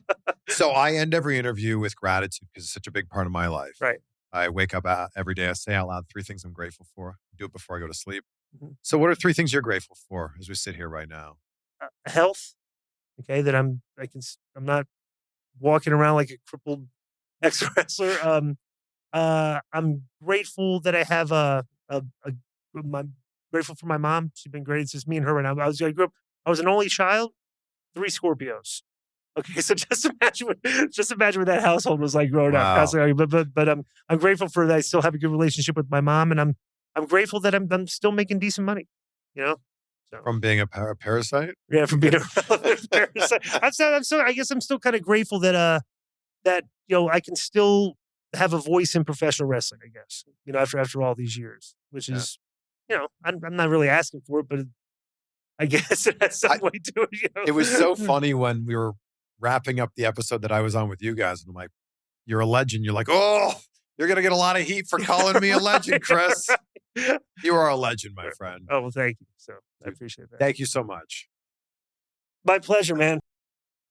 A: So I end every interview with gratitude because it's such a big part of my life.
B: Right.
A: I wake up every day. I say out loud 3 things I'm grateful for. I do it before I go to sleep.
B: Mm-hmm.
A: So what are 3 things you're grateful for as we sit here right now?
B: Health. Okay. That I'm not walking around like a crippled ex-wrestler. I'm grateful that I have I'm grateful for my mom. She's been great. It's just me and her right now. I was an only child, 3 Scorpios. Okay, so just imagine what that household was like growing up. But I'm grateful for that. I still have a good relationship with my mom, and I'm grateful that I'm still making decent money. So.
A: From being a parasite?
B: Yeah, from being a parasite. I guess I'm still kind of grateful that I can still have a voice in professional wrestling, I guess, after all these years, which is, I'm not really asking for it, but I guess it has some way to it.
A: It was so funny when we were wrapping up the episode that I was on with you guys. And I'm like, you're a legend. You're like, oh, you're going to get a lot of heat for calling me a legend, Chris. You are a legend, my friend.
B: Oh, well, thank you. So I appreciate that.
A: Thank you so much.
B: My pleasure, man.